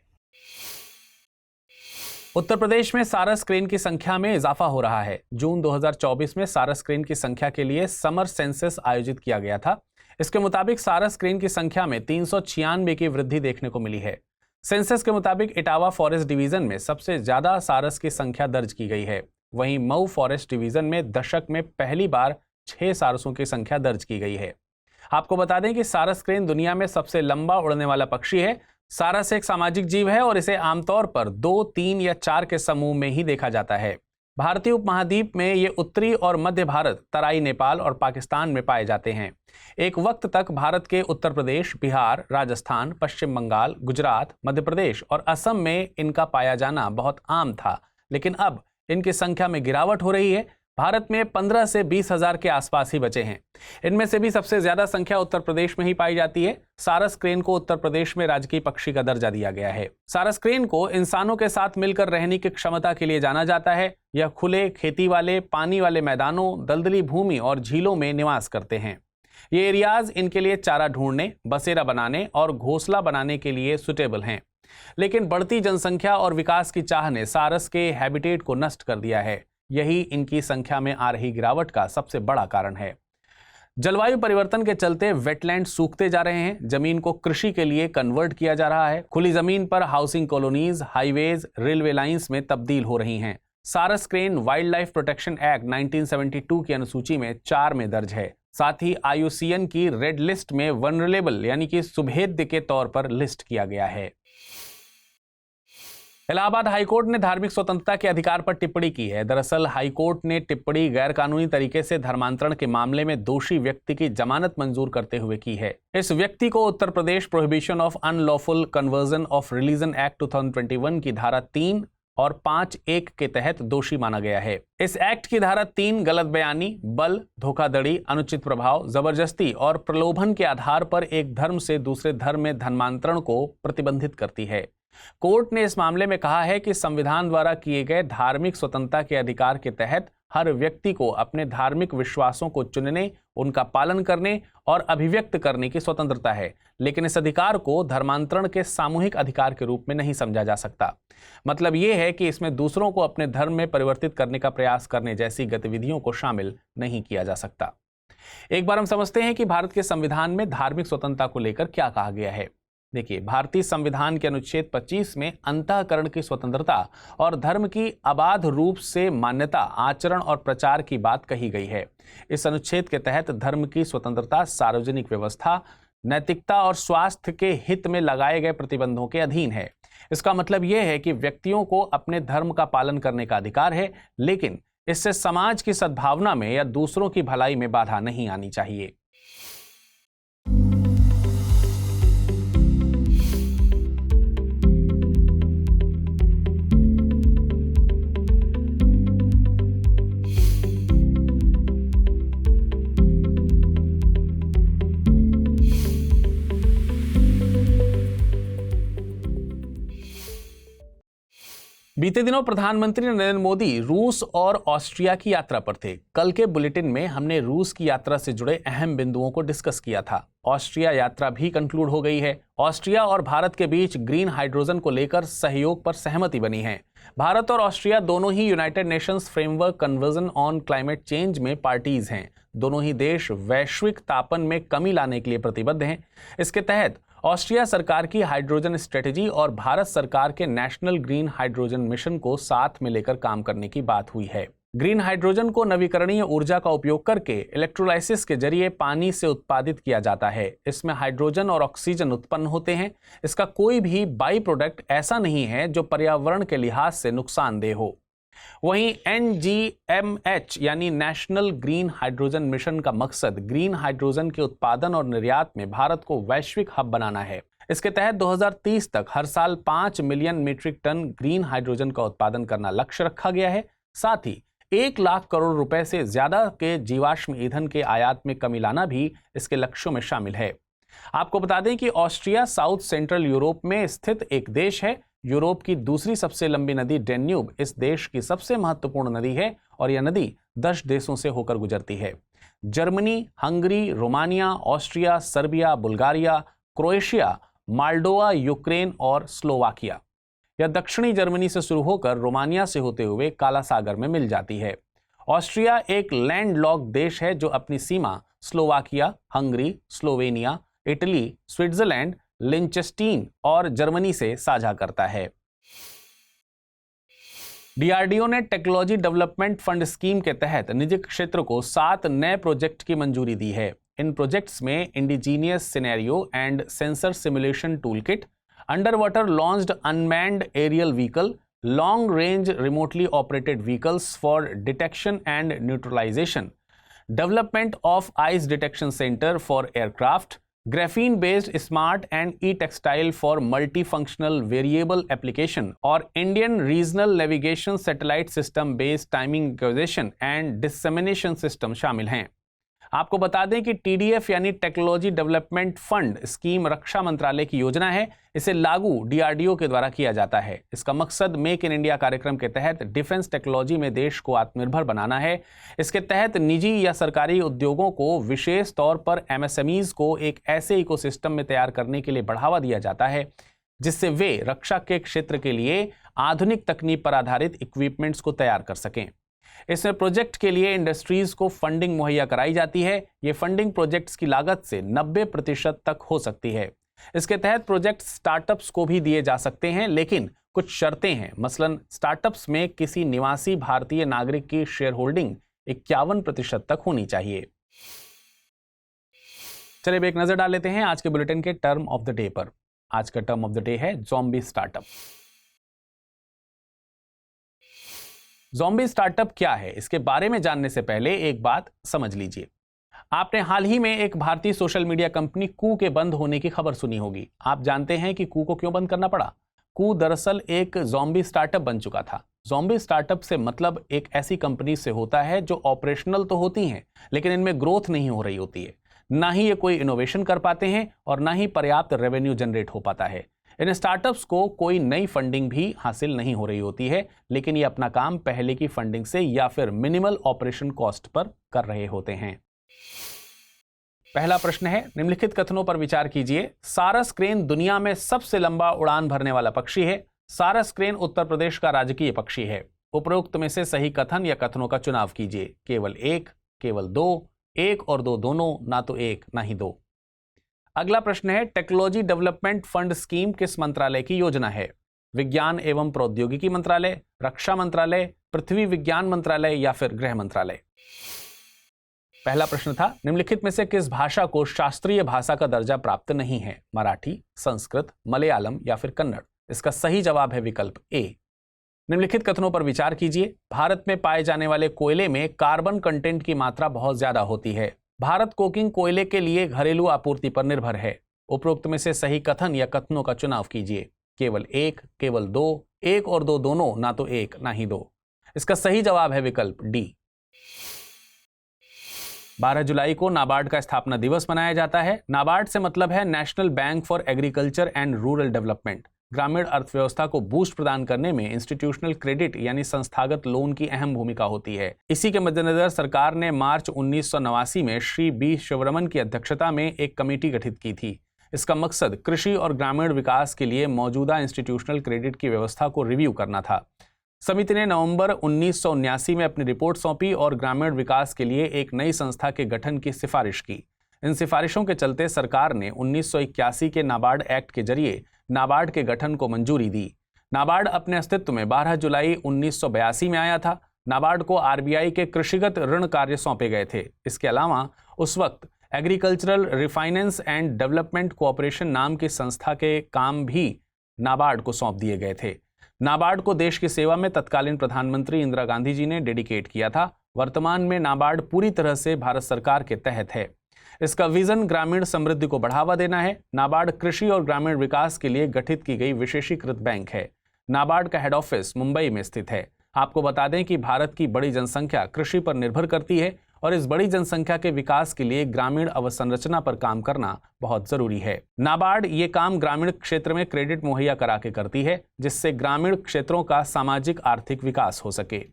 उत्तर प्रदेश में सारस क्रेन की संख्या में इजाफा हो रहा है। जून 2024 में सारस क्रेन की संख्या के लिए समर सेंसस आयोजित किया गया था। इसके मुताबिक सारस क्रेन की संख्या में 396 की वृद्धि देखने को मिली है। सेंसस के मुताबिक इटावा फॉरेस्ट डिवीजन में सबसे ज्यादा सारस की संख्या दर्ज की गई है। वहीं मऊ फॉरेस्ट डिवीजन में दशक में पहली बार 6 सारसों की संख्या दर्ज की गई है। आपको बता दें कि सारस क्रेन दुनिया में सबसे लंबा उड़ने वाला पक्षी है। सारस एक सामाजिक जीव है और इसे आमतौर पर 2, 3 या 4 के समूह में ही देखा जाता है। भारतीय उपमहाद्वीप में ये उत्तरी और मध्य भारत, तराई नेपाल और पाकिस्तान में पाए जाते हैं। एक वक्त तक भारत के उत्तर प्रदेश, बिहार, राजस्थान, पश्चिम बंगाल, गुजरात, मध्य प्रदेश और असम में इनका पाया जाना बहुत आम था, लेकिन अब इनकी संख्या में गिरावट हो रही है। भारत में 15 से 20 हजार के आसपास ही बचे हैं। इनमें से भी सबसे ज्यादा संख्या उत्तर प्रदेश में ही पाई जाती है। सारस क्रेन को उत्तर प्रदेश में राजकीय पक्षी का दर्जा दिया गया है। सारस क्रेन को इंसानों के साथ मिलकर रहने की क्षमता के लिए जाना जाता है। यह खुले, खेती वाले, पानी वाले मैदानों, दलदली भूमि और झीलों में निवास करते हैं। ये एरियाज इनके लिए चारा ढूंढने, बसेरा बनाने और घोंसला बनाने के लिए सुटेबल हैं। लेकिन बढ़ती जनसंख्या और विकास की चाह ने सारस के हैबिटेट को नष्ट कर दिया है। यही इनकी संख्या में आ रही गिरावट का सबसे बड़ा कारण है। जलवायु परिवर्तन के चलते वेटलैंड सूखते जा रहे हैं। जमीन को कृषि के लिए कन्वर्ट किया जा रहा है। खुली जमीन पर housing colonies, highways, railway lines में तब्दील हो रही हैं। सारस crane wild life protection act 1972 की अनुसूची में 4 में दर्ज है। साथ ही IUCN की रेड लिस्ट में वनरेबल यानी कि सुभेद्य के तौर पर लिस्ट किया गया है। इलाहाबाद हाईकोर्ट ने धार्मिक स्वतंत्रता के अधिकार पर टिप्पणी की है। दरअसल हाईकोर्ट ने टिप्पणी गैरकानूनी तरीके से धर्मांतरण के मामले में दोषी व्यक्ति की जमानत मंजूर करते हुए की है। इस व्यक्ति को Uttar Pradesh prohibition of unlawful conversion of religion act 2021 की धारा 3 और 5(1) के तहत दोषी माना गया है। इस एक्ट की धारा 3 गलत बयानी, बल, धोखाधड़ी, अनुचित प्रभाव, जबरदस्ती और प्रलोभन के आधार पर एक धर्म से दूसरे धर्म में धर्मांतरण को प्रतिबंधित करती है। कोर्ट ने इस मामले में कहा है कि संविधान द्वारा किए गए धार्मिक स्वतंत्रता के अधिकार के तहत हर व्यक्ति को अपने धार्मिक विश्वासों को चुनने, उनका पालन करने और अभिव्यक्त करने की स्वतंत्रता है, लेकिन इस अधिकार को धर्मांतरण के सामूहिक अधिकार के रूप में नहीं समझा जा सकता। मतलब ये है कि इसमें दूसरों को अपने धर्म में परिवर्तित करने का प्रयास करने जैसी गतिविधियों को शामिल नहीं किया जा सकता। एक बार हम समझते हैं कि भारत के संविधान में धार्मिक स्वतंत्रता को लेकर क्या कहा गया है। देखिए, भारतीय संविधान के अनुच्छेद 25 में अंतःकरण की स्वतंत्रता और धर्म की अबाध रूप से मान्यता, आचरण और प्रचार की बात कही गई है। इस अनुच्छेद के तहत धर्म की स्वतंत्रता सार्वजनिक व्यवस्था, नैतिकता और स्वास्थ्य के हित में लगाए गए प्रतिबंधों के अधीन है। इसका मतलब यह है कि व्यक्तियों को अपने धर्म का पालन करने का अधिकार है, लेकिन इससे समाज की सद्भावना में या दूसरों की भलाई में बाधा नहीं आनी चाहिए। बीते दिनों प्रधानमंत्री नरेंद्र मोदी रूस और ऑस्ट्रिया की यात्रा पर थे। कल के बुलेटिन में हमने रूस की यात्रा से जुड़े अहम बिंदुओं को डिस्कस किया था। ऑस्ट्रिया यात्रा भी कंक्लूड हो गई है। ऑस्ट्रिया और भारत के बीच ग्रीन हाइड्रोजन को लेकर सहयोग पर सहमति बनी है। भारत और ऑस्ट्रिया दोनों ही united nations framework conversion on climate change में पार्टीज हैं। दोनों ही देश वैश्विक तापन में कमी लाने के लिए प्रतिबद्ध हैं। इसके तहत ऑस्ट्रिया सरकार की हाइड्रोजन स्ट्रेटेजी और भारत सरकार के नेशनल ग्रीन हाइड्रोजन मिशन को साथ में लेकर काम करने की बात हुई है। ग्रीन हाइड्रोजन को नवीकरणीय ऊर्जा का उपयोग करके इलेक्ट्रोलाइसिस के जरिए पानी से उत्पादित किया जाता है। इसमें हाइड्रोजन और ऑक्सीजन उत्पन्न होते हैं। इसका कोई भी बाई प्रोडक्ट ऐसा नहीं है जो पर्यावरण के लिहाज से नुकसानदेह हो। वहीं NGMH यानी नेशनल ग्रीन हाइड्रोजन मिशन का मकसद ग्रीन हाइड्रोजन के उत्पादन और निर्यात में भारत को वैश्विक हब बनाना है। इसके तहत 2030 तक हर साल 5 million metric ton green hydrogen का उत्पादन करना लक्ष्य रखा गया है। साथ ही 1 लाख करोड़ रुपए से ज्यादा के जीवाश्म ईंधन के आयात में कमी लाना भी इसके लक्ष्यों में शामिल है। आपको बता दें कि ऑस्ट्रिया साउथ सेंट्रल यूरोप में स्थित एक देश है। यूरोप की दूसरी सबसे लंबी नदी डेन्यूब इस देश की सबसे महत्वपूर्ण नदी है और यह नदी 10 देशों से होकर गुजरती है। Germany, Hungary, Romania, Austria, Serbia, Bulgaria, Croatia, Moldova, Ukraine और स्लोवाकिया। यह दक्षिणी जर्मनी से शुरू होकर रोमानिया से होते हुए काला सागर में मिल जाती है। ऑस्ट्रिया एक लैंडलॉक्ड देश है जो अपनी सीमा Slovakia, Hungary, Slovenia, Italy, Switzerland, Liechtenstein और जर्मनी से साझा करता है। डीआरडीओ ने टेक्नोलॉजी डेवलपमेंट फंड स्कीम के तहत निजी क्षेत्र को 7 नए प्रोजेक्ट की मंजूरी दी है। इन प्रोजेक्ट्स में indigenous scenario and sensor simulation toolkit, under water launched unmanned aerial vehicle, long range remotely operated vehicles for detection and neutralisation, development of ice detection centre for aircraft, graphene based smart and e textile for multi functional variable application और Indian regional navigation satellite system based timing acquisition and dissemination system शामिल हैं। आपको बता दें कि TDF यानी टेक्नोलॉजी डेवलपमेंट फंड स्कीम रक्षा मंत्रालय की योजना है। इसे लागू DRDO के द्वारा किया जाता है। इसका मकसद मेक इन इंडिया कार्यक्रम के तहत डिफेंस टेक्नोलॉजी में देश को आत्मनिर्भर बनाना है। इसके तहत निजी या सरकारी उद्योगों को विशेष तौर पर MSMEs को एक ऐसे इकोसिस्टम में तैयार करने के लिए बढ़ावा दिया जाता है जिससे वे रक्षा के क्षेत्र के लिए आधुनिक तकनीक पर आधारित इक्विपमेंट्स को तैयार कर सकें। इसमें प्रोजेक्ट के लिए इंडस्ट्रीज को फंडिंग मुहैया कराई जाती है। ये फंडिंग प्रोजेक्ट्स की लागत से 90% तक हो सकती है। इसके तहत प्रोजेक्ट स्टार्टअप्स को भी दिए जा सकते हैं, लेकिन कुछ शर्तें हैं। मसलन स्टार्टअप्स में किसी निवासी भारतीय नागरिक की शेयर होल्डिंग 51% तक होनी चाहिए। चलिए अब एक नजर डाल लेते हैं आज के बुलेटिन के टर्म ऑफ द डे पर। आज का टर्म ऑफ द डे है ज़ॉम्बी स्टार्टअप। ज़ॉम्बी स्टार्टअप क्या है, इसके बारे में जानने से पहले एक बात समझ लीजिए। आपने हाल ही में एक भारतीय सोशल मीडिया कंपनी कू के बंद होने की खबर सुनी होगी। आप जानते हैं कि कू को क्यों बंद करना पड़ा? कू दरअसल एक ज़ॉम्बी स्टार्टअप बन चुका था। ज़ॉम्बी स्टार्टअप से मतलब एक ऐसी कंपनी से होता है जो ऑपरेशनल तो होती हैं, लेकिन इनमें ग्रोथ नहीं हो रही होती है। ना ही ये कोई इनोवेशन कर पाते हैं और ना ही पर्याप्त रेवेन्यू जनरेट हो पाता है। इन स्टार्टअप्स को कोई नई फंडिंग भी हासिल नहीं हो रही होती है, लेकिन ये अपना काम पहले की फंडिंग से या फिर मिनिमल ऑपरेशन कॉस्ट पर कर रहे होते हैं। पहला प्रश्न है, निम्नलिखित कथनों पर विचार कीजिए। सारस क्रेन दुनिया में सबसे लंबा उड़ान भरने वाला पक्षी है। सारस क्रेन उत्तर प्रदेश का राजकीय पक्षी है। उपरोक्त में से सही कथन या कथनों का चुनाव कीजिए। केवल एक, केवल दो, एक और दो दोनों, ना तो एक ना ही दो। अगला प्रश्न है, टेक्नोलॉजी डेवलपमेंट फंड स्कीम किस मंत्रालय की योजना है? विज्ञान एवं प्रौद्योगिकी मंत्रालय, रक्षा मंत्रालय, पृथ्वी विज्ञान मंत्रालय या फिर गृह मंत्रालय? पहला प्रश्न था, निम्नलिखित में से किस भाषा को शास्त्रीय भाषा का दर्जा प्राप्त नहीं है? मराठी, संस्कृत, मलयालम या फिर कन्नड़? इसका सही जवाब है विकल्प ए। निम्नलिखित कथनों पर विचार कीजिए। भारत में पाए जाने वाले कोयले में कार्बन कंटेंट की मात्रा बहुत ज्यादा होती है। भारत कोकिंग कोयले के लिए घरेलू आपूर्ति पर निर्भर है। उपरोक्त में से सही कथन या कथनों का चुनाव कीजिए। केवल एक, केवल दो, एक और दो दोनों, ना तो एक ना ही दो। इसका सही जवाब है विकल्प डी। 12 जुलाई को नाबार्ड का स्थापना दिवस मनाया जाता है। नाबार्ड से मतलब है national bank for agriculture and rural development. ग्रामीण अर्थव्यवस्था को बूस्ट प्रदान करने में इंस्टीट्यूशनल क्रेडिट यानी संस्थागत लोन की अहम भूमिका होती है। इसी के मद्देनजर सरकार ने मार्च 1989 में श्री बी शिवरमन की अध्यक्षता में एक कमेटी गठित की थी। इसका मकसद कृषि और ग्रामीण विकास के लिए मौजूदा इंस्टीट्यूशनल क्रेडिट की व्यवस्था को रिव्यू करना था। समिति ने नवंबर 1979 में अपनी रिपोर्ट सौंपी और ग्रामीण विकास के लिए एक नई संस्था के गठन की सिफारिश की। इन सिफारिशों के चलते सरकार ने 1981 के नाबार्ड एक्ट के जरिए नाबार्ड के गठन को मंजूरी दी। नाबार्ड अपने अस्तित्व में 12 जुलाई 1982 में आया था। नाबार्ड को आरबीआई के कृषिगत ऋण कार्य सौंपे गए थे। इसके अलावा उस वक्त agricultural refinance and development cooperation नाम की संस्था के काम भी नाबार्ड को सौंप दिए गए थे। नाबार्ड को देश की सेवा में तत्कालीन प्रधानमंत्री इंदिरा गांधी जी ने डेडिकेट किया था। वर्तमान में नाबार्ड पूरी तरह से भारत सरकार के तहत है। इसका विजन ग्रामीण समृद्धि को बढ़ावा देना है। नाबार्ड कृषि और ग्रामीण विकास के लिए गठित की गई विशेषीकृत बैंक है। नाबार्ड का हेड ऑफिस मुंबई में स्थित है। आपको बता दें कि भारत की बड़ी जनसंख्या कृषि पर निर्भर करती है और इस बड़ी जनसंख्या के विकास के लिए ग्रामीण अवसंरचना पर काम करना बहुत जरूरी है। नाबार्ड ये काम ग्रामीण क्षेत्र में क्रेडिट मुहैया करा के करती है, जिससे ग्रामीण क्षेत्रों का सामाजिक आर्थिक विकास हो सके।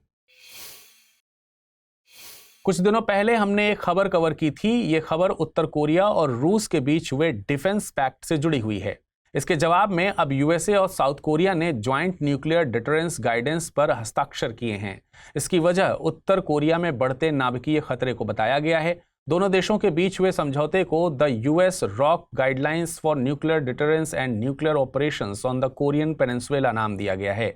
कुछ दिनों पहले हमने एक खबर कवर की थी। ये खबर उत्तर कोरिया और रूस के बीच हुए डिफेंस पैक्ट से जुड़ी हुई है। इसके जवाब में अब यूएसए और साउथ कोरिया ने ज्वाइंट न्यूक्लियर डिटरेंस गाइडेंस पर हस्ताक्षर किए हैं। इसकी वजह उत्तर कोरिया में बढ़ते नाभिकीय खतरे को बताया गया है। दोनों देशों के बीच हुए समझौते को the US rock guidelines for nuclear deterrence and nuclear operations on the Korean peninsula नाम दिया गया है।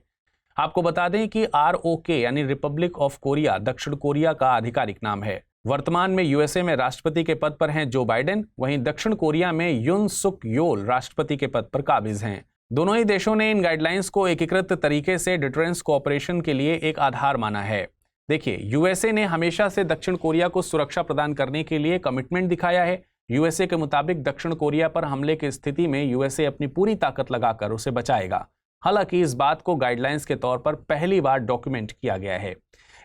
आपको बता दें कि ROK यानी रिपब्लिक ऑफ कोरिया दक्षिण कोरिया का आधिकारिक नाम है। वर्तमान में यूएसए में राष्ट्रपति के पद पर हैं जो बाइडेन, वहीं दक्षिण कोरिया में युन सुक योल राष्ट्रपति के पद पर काबिज हैं। दोनों ही देशों ने इन गाइडलाइंस को एकीकृत तरीके से डिटरेंस कोऑपरेशन के लिए एक आधार माना है। देखिए, यूएसए ने हमेशा से दक्षिण कोरिया को सुरक्षा प्रदान करने के लिए कमिटमेंट दिखाया है। यूएसए के मुताबिक दक्षिण कोरिया पर हमले की स्थिति में यूएसए अपनी पूरी ताकत लगाकर उसे बचाएगा। हालांकि इस बात को गाइडलाइंस के तौर पर पहली बार डॉक्यूमेंट किया गया है,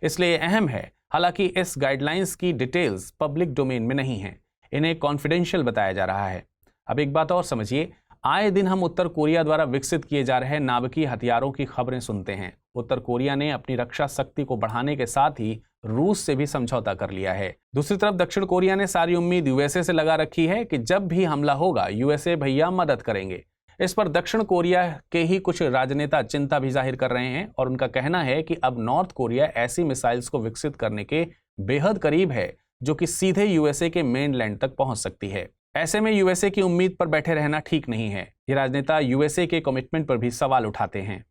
इसलिए अहम है। हालांकि इस गाइडलाइंस की डिटेल्स पब्लिक डोमेन में नहीं है, इन्हें कॉन्फिडेंशियल बताया जा रहा है। अब एक बात और समझिए, आए दिन हम उत्तर कोरिया द्वारा विकसित किए जा रहे नाभिकीय हथियारों की खबरें सुनते हैं। उत्तर कोरिया ने अपनी रक्षा शक्ति को बढ़ाने के साथ ही रूस से भी समझौता कर लिया है। दूसरी तरफ दक्षिण कोरिया ने सारी उम्मीद यूएसए से लगा रखी है कि जब भी हमला होगा यूएसए भैया मदद करेंगे। इस पर दक्षिण कोरिया के ही कुछ राजनेता चिंता भी जाहिर कर रहे हैं और उनका कहना है कि अब नॉर्थ कोरिया ऐसी मिसाइल्स को विकसित करने के बेहद करीब है जो कि सीधे यूएसए के मेनलैंड तक पहुंच सकती है। ऐसे में यूएसए की उम्मीद पर बैठे रहना ठीक नहीं है। ये राजनेता यूएसए के कमिटमेंट पर भी सवाल उठाते हैं।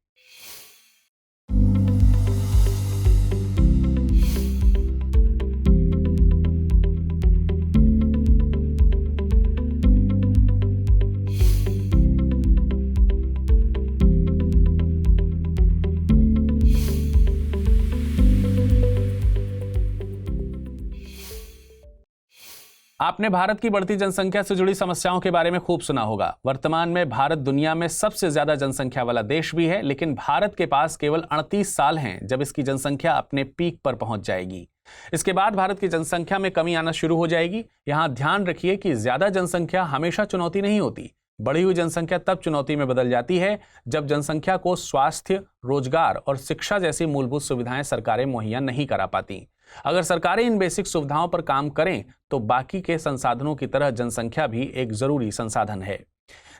आपने भारत की बढ़ती जनसंख्या से जुड़ी समस्याओं के बारे में खूब सुना होगा। वर्तमान में भारत दुनिया में सबसे ज्यादा जनसंख्या वाला देश भी है, लेकिन भारत के पास केवल 38 साल हैं जब इसकी जनसंख्या अपने पीक पर पहुंच जाएगी। इसके बाद भारत की जनसंख्या में कमी आना शुरू हो जाएगी। यहां ध्यान रखिए कि ज्यादा जनसंख्या हमेशा चुनौती नहीं होती। बढ़ी हुई जनसंख्या तब चुनौती में बदल जाती है जब जनसंख्या को स्वास्थ्य, रोजगार और शिक्षा जैसी मूलभूत सुविधाएं सरकारें मुहैया नहीं करा पाती। अगर सरकारें इन बेसिक सुविधाओं पर काम करें तो बाकी के संसाधनों की तरह जनसंख्या भी एक जरूरी संसाधन है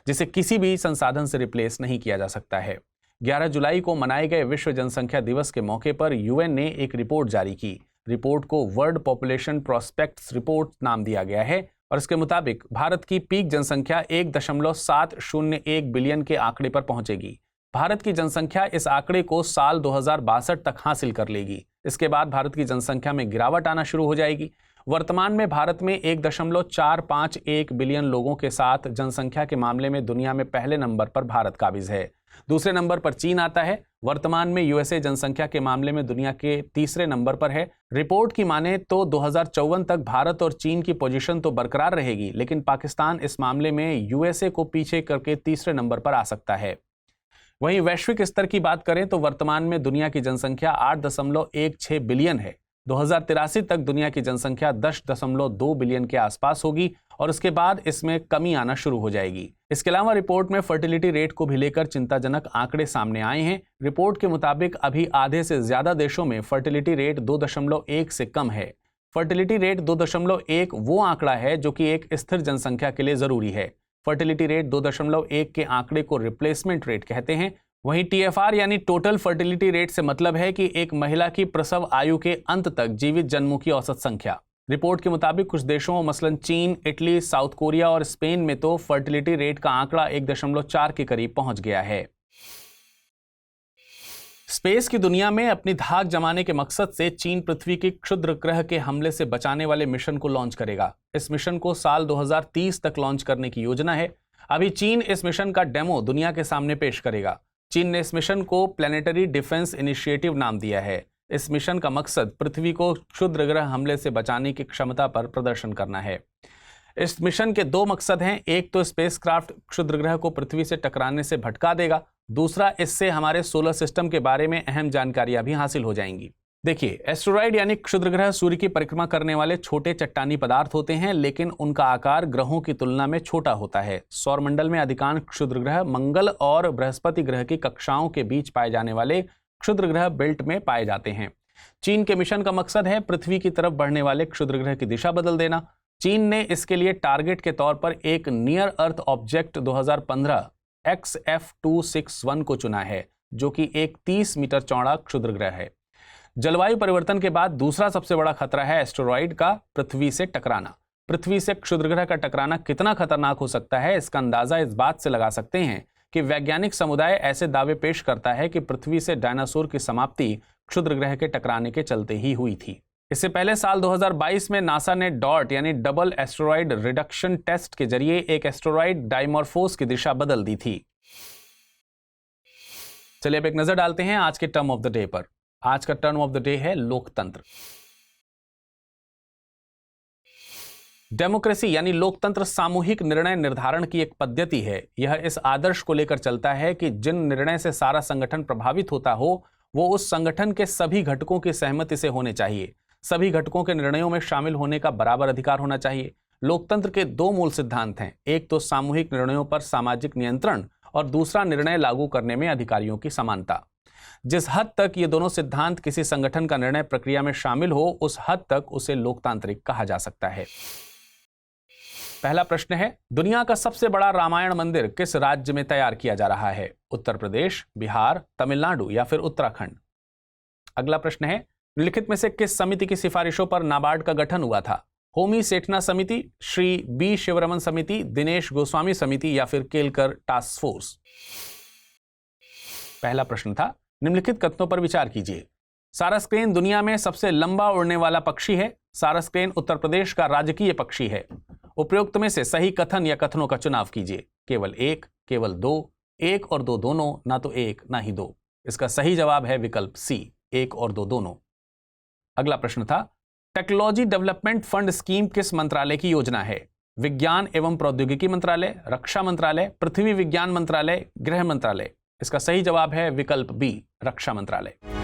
जिसे किसी भी संसाधन से रिप्लेस नहीं किया जा सकता है। 11 जुलाई को मनाए गए विश्व जनसंख्या दिवस के मौके पर यूएन ने एक रिपोर्ट जारी की। रिपोर्ट को वर्ल्ड पॉपुलेशन प्रोस्पेक्ट्स रिपोर्ट नाम दिया गया है और इसके मुताबिक भारत की पीक जनसंख्या 1.701 बिलियन के आंकड़े पर पहुंचेगी। भारत की जनसंख्या इस आंकड़े को साल 2062 तक हासिल कर लेगी। इसके बाद भारत की जनसंख्या में गिरावट आना शुरू हो जाएगी। वर्तमान में भारत में 1.451 बिलियन लोगों के साथ जनसंख्या के मामले में दुनिया में पहले नंबर पर भारत काबिज है। दूसरे नंबर पर चीन आता है। वर्तमान में यूएसए जनसंख्या के मामले में दुनिया के तीसरे नंबर पर है। रिपोर्ट की माने तो 2054 तक भारत और चीन की पोजीशन तो बरकरार रहेगी, लेकिन पाकिस्तान इस मामले में यूएसए को पीछे करके तीसरे नंबर पर आ सकता है। वहीं वैश्विक स्तर की बात करें तो वर्तमान में दुनिया की जनसंख्या 8.16 बिलियन है। 2083 तक दुनिया की जनसंख्या 10.2 बिलियन के आसपास होगी और उसके बाद इसमें कमी आना शुरू हो जाएगी। इसके अलावा रिपोर्ट में फर्टिलिटी रेट को भी लेकर चिंताजनक आंकड़े सामने आए हैं। रिपोर्ट के मुताबिक अभी आधे से ज्यादा देशों में फर्टिलिटी रेट 2.1 से कम है। फर्टिलिटी रेट 2.1 वो आंकड़ा है जो कि एक स्थिर जनसंख्या के लिए जरूरी है। फर्टिलिटी रेट 2.1 के आंकड़े को रिप्लेसमेंट रेट कहते हैं। वहीं TFR यानी टोटल फर्टिलिटी रेट से मतलब है कि एक महिला की प्रसव आयु के अंत तक जीवित जन्मों की औसत संख्या। रिपोर्ट के मुताबिक कुछ देशों मसलन चीन, इटली, साउथ कोरिया और स्पेन में तो फर्टिलिटी रेट का आंकड़ा 1.4 के करीब पहुंच गया है। स्पेस की दुनिया में अपनी धाक जमाने के मकसद से चीन पृथ्वी की क्षुद्र ग्रह के हमले से बचाने वाले मिशन को लॉन्च करेगा। इस मिशन को साल 2030 तक लॉन्च करने की योजना है। अभी चीन इस मिशन का डेमो दुनिया के सामने पेश करेगा। चीन ने इस मिशन को प्लैनेटरी डिफेंस इनिशिएटिव नाम दिया है। इस मिशन का मकसद पृथ्वी को क्षुद्र ग्रह हमले से बचाने की क्षमता पर प्रदर्शन करना है। इस मिशन के दो मकसद हैं। एक तो स्पेसक्राफ्ट क्षुद्र ग्रह को पृथ्वी से टकराने से भटका देगा, दूसरा इससे हमारे सोलर सिस्टम के बारे में अहम जानकारियां भी हासिल हो जाएंगी। देखिए, एस्टेरॉयड यानी क्षुद्र ग्रह सूर्य की परिक्रमा करने वाले छोटे चट्टानी पदार्थ होते हैं, लेकिन उनका आकार ग्रहों की तुलना में छोटा होता है। सौरमंडल में अधिकांश क्षुद्र ग्रह मंगल और बृहस्पति ग्रह की कक्षाओं के बीच पाए जाने वाले क्षुद्र ग्रह बेल्ट में पाए जाते हैं। चीन के मिशन का मकसद है पृथ्वी की तरफ बढ़ने वाले क्षुद्र ग्रह की दिशा बदल देना। चीन ने इसके लिए टारगेट के तौर पर एक नियर अर्थ ऑब्जेक्ट 2015 XF261 को चुना है, जो कि एक 30 मीटर चौड़ा क्षुद्र ग्रह है। जलवायु परिवर्तन के बाद दूसरा सबसे बड़ा खतरा है एस्टेरॉयड का पृथ्वी से टकराना। पृथ्वी से क्षुद्र ग्रह का टकराना कितना खतरनाक हो सकता है, इसका अंदाजा इस बात से लगा सकते हैं कि वैज्ञानिक समुदाय ऐसे दावे पेश करता है कि पृथ्वी से डायनासोर की समाप्ति क्षुद्र ग्रह के टकराने के चलते ही हुई थी। इससे पहले साल 2022 में नासा ने डॉट यानी डबल एस्टेरॉयड रिडक्शन टेस्ट के जरिए एक एस्टेरॉयड डाइमॉर्फोस की दिशा बदल दी थी। चलिए अब एक नजर डालते हैं आज के टर्म ऑफ द डे पर। आज का टर्म ऑफ द डे है लोकतंत्र। डेमोक्रेसी यानी लोकतंत्र सामूहिक निर्णय निर्धारण की एक पद्धति है। यह इस आदर्श को लेकर चलता है कि जिन निर्णय से सारा संगठन प्रभावित होता हो, वो उस संगठन के सभी घटकों की सहमति से होने चाहिए। सभी घटकों के निर्णयों में शामिल होने का बराबर अधिकार होना चाहिए। लोकतंत्र के दो मूल सिद्धांत हैं, एक तो सामूहिक निर्णयों पर सामाजिक नियंत्रण और दूसरा निर्णय लागू करने में अधिकारियों की समानता। जिस हद तक ये दोनों सिद्धांत किसी संगठन का निर्णय प्रक्रिया में शामिल हो, उस हद तक उसे लोकतांत्रिक कहा जा सकता है। पहला प्रश्न है, दुनिया का सबसे बड़ा रामायण मंदिर किस राज्य में तैयार किया जा रहा है? उत्तर प्रदेश, बिहार, तमिलनाडु या फिर उत्तराखंड? अगला प्रश्न है, निम्नलिखित में से किस समिति की सिफारिशों पर नाबार्ड का गठन हुआ था? होमी सेठना समिति, श्री बी शिवरमन समिति, दिनेश गोस्वामी समिति या फिर केलकर टास्क फोर्स? पहला प्रश्न था, निम्नलिखित कथनों पर विचार कीजिए। सारस क्रेन दुनिया में सबसे लंबा उड़ने वाला पक्षी है। सारस क्रेन उत्तर प्रदेश का राजकीय पक्षी है। उपरोक्त में से सही कथन या कथनों का चुनाव कीजिए। केवल एक, केवल दो, एक और दो दोनों, ना तो एक ना ही दो। इसका सही जवाब है विकल्प सी, एक और दो दोनों। अगला प्रश्न था, टेक्नोलॉजी डेवलपमेंट फंड स्कीम किस मंत्रालय की योजना है? विज्ञान एवं प्रौद्योगिकी मंत्रालय, रक्षा मंत्रालय, पृथ्वी विज्ञान मंत्रालय, गृह मंत्रालय? इसका सही जवाब है विकल्प बी, रक्षा मंत्रालय।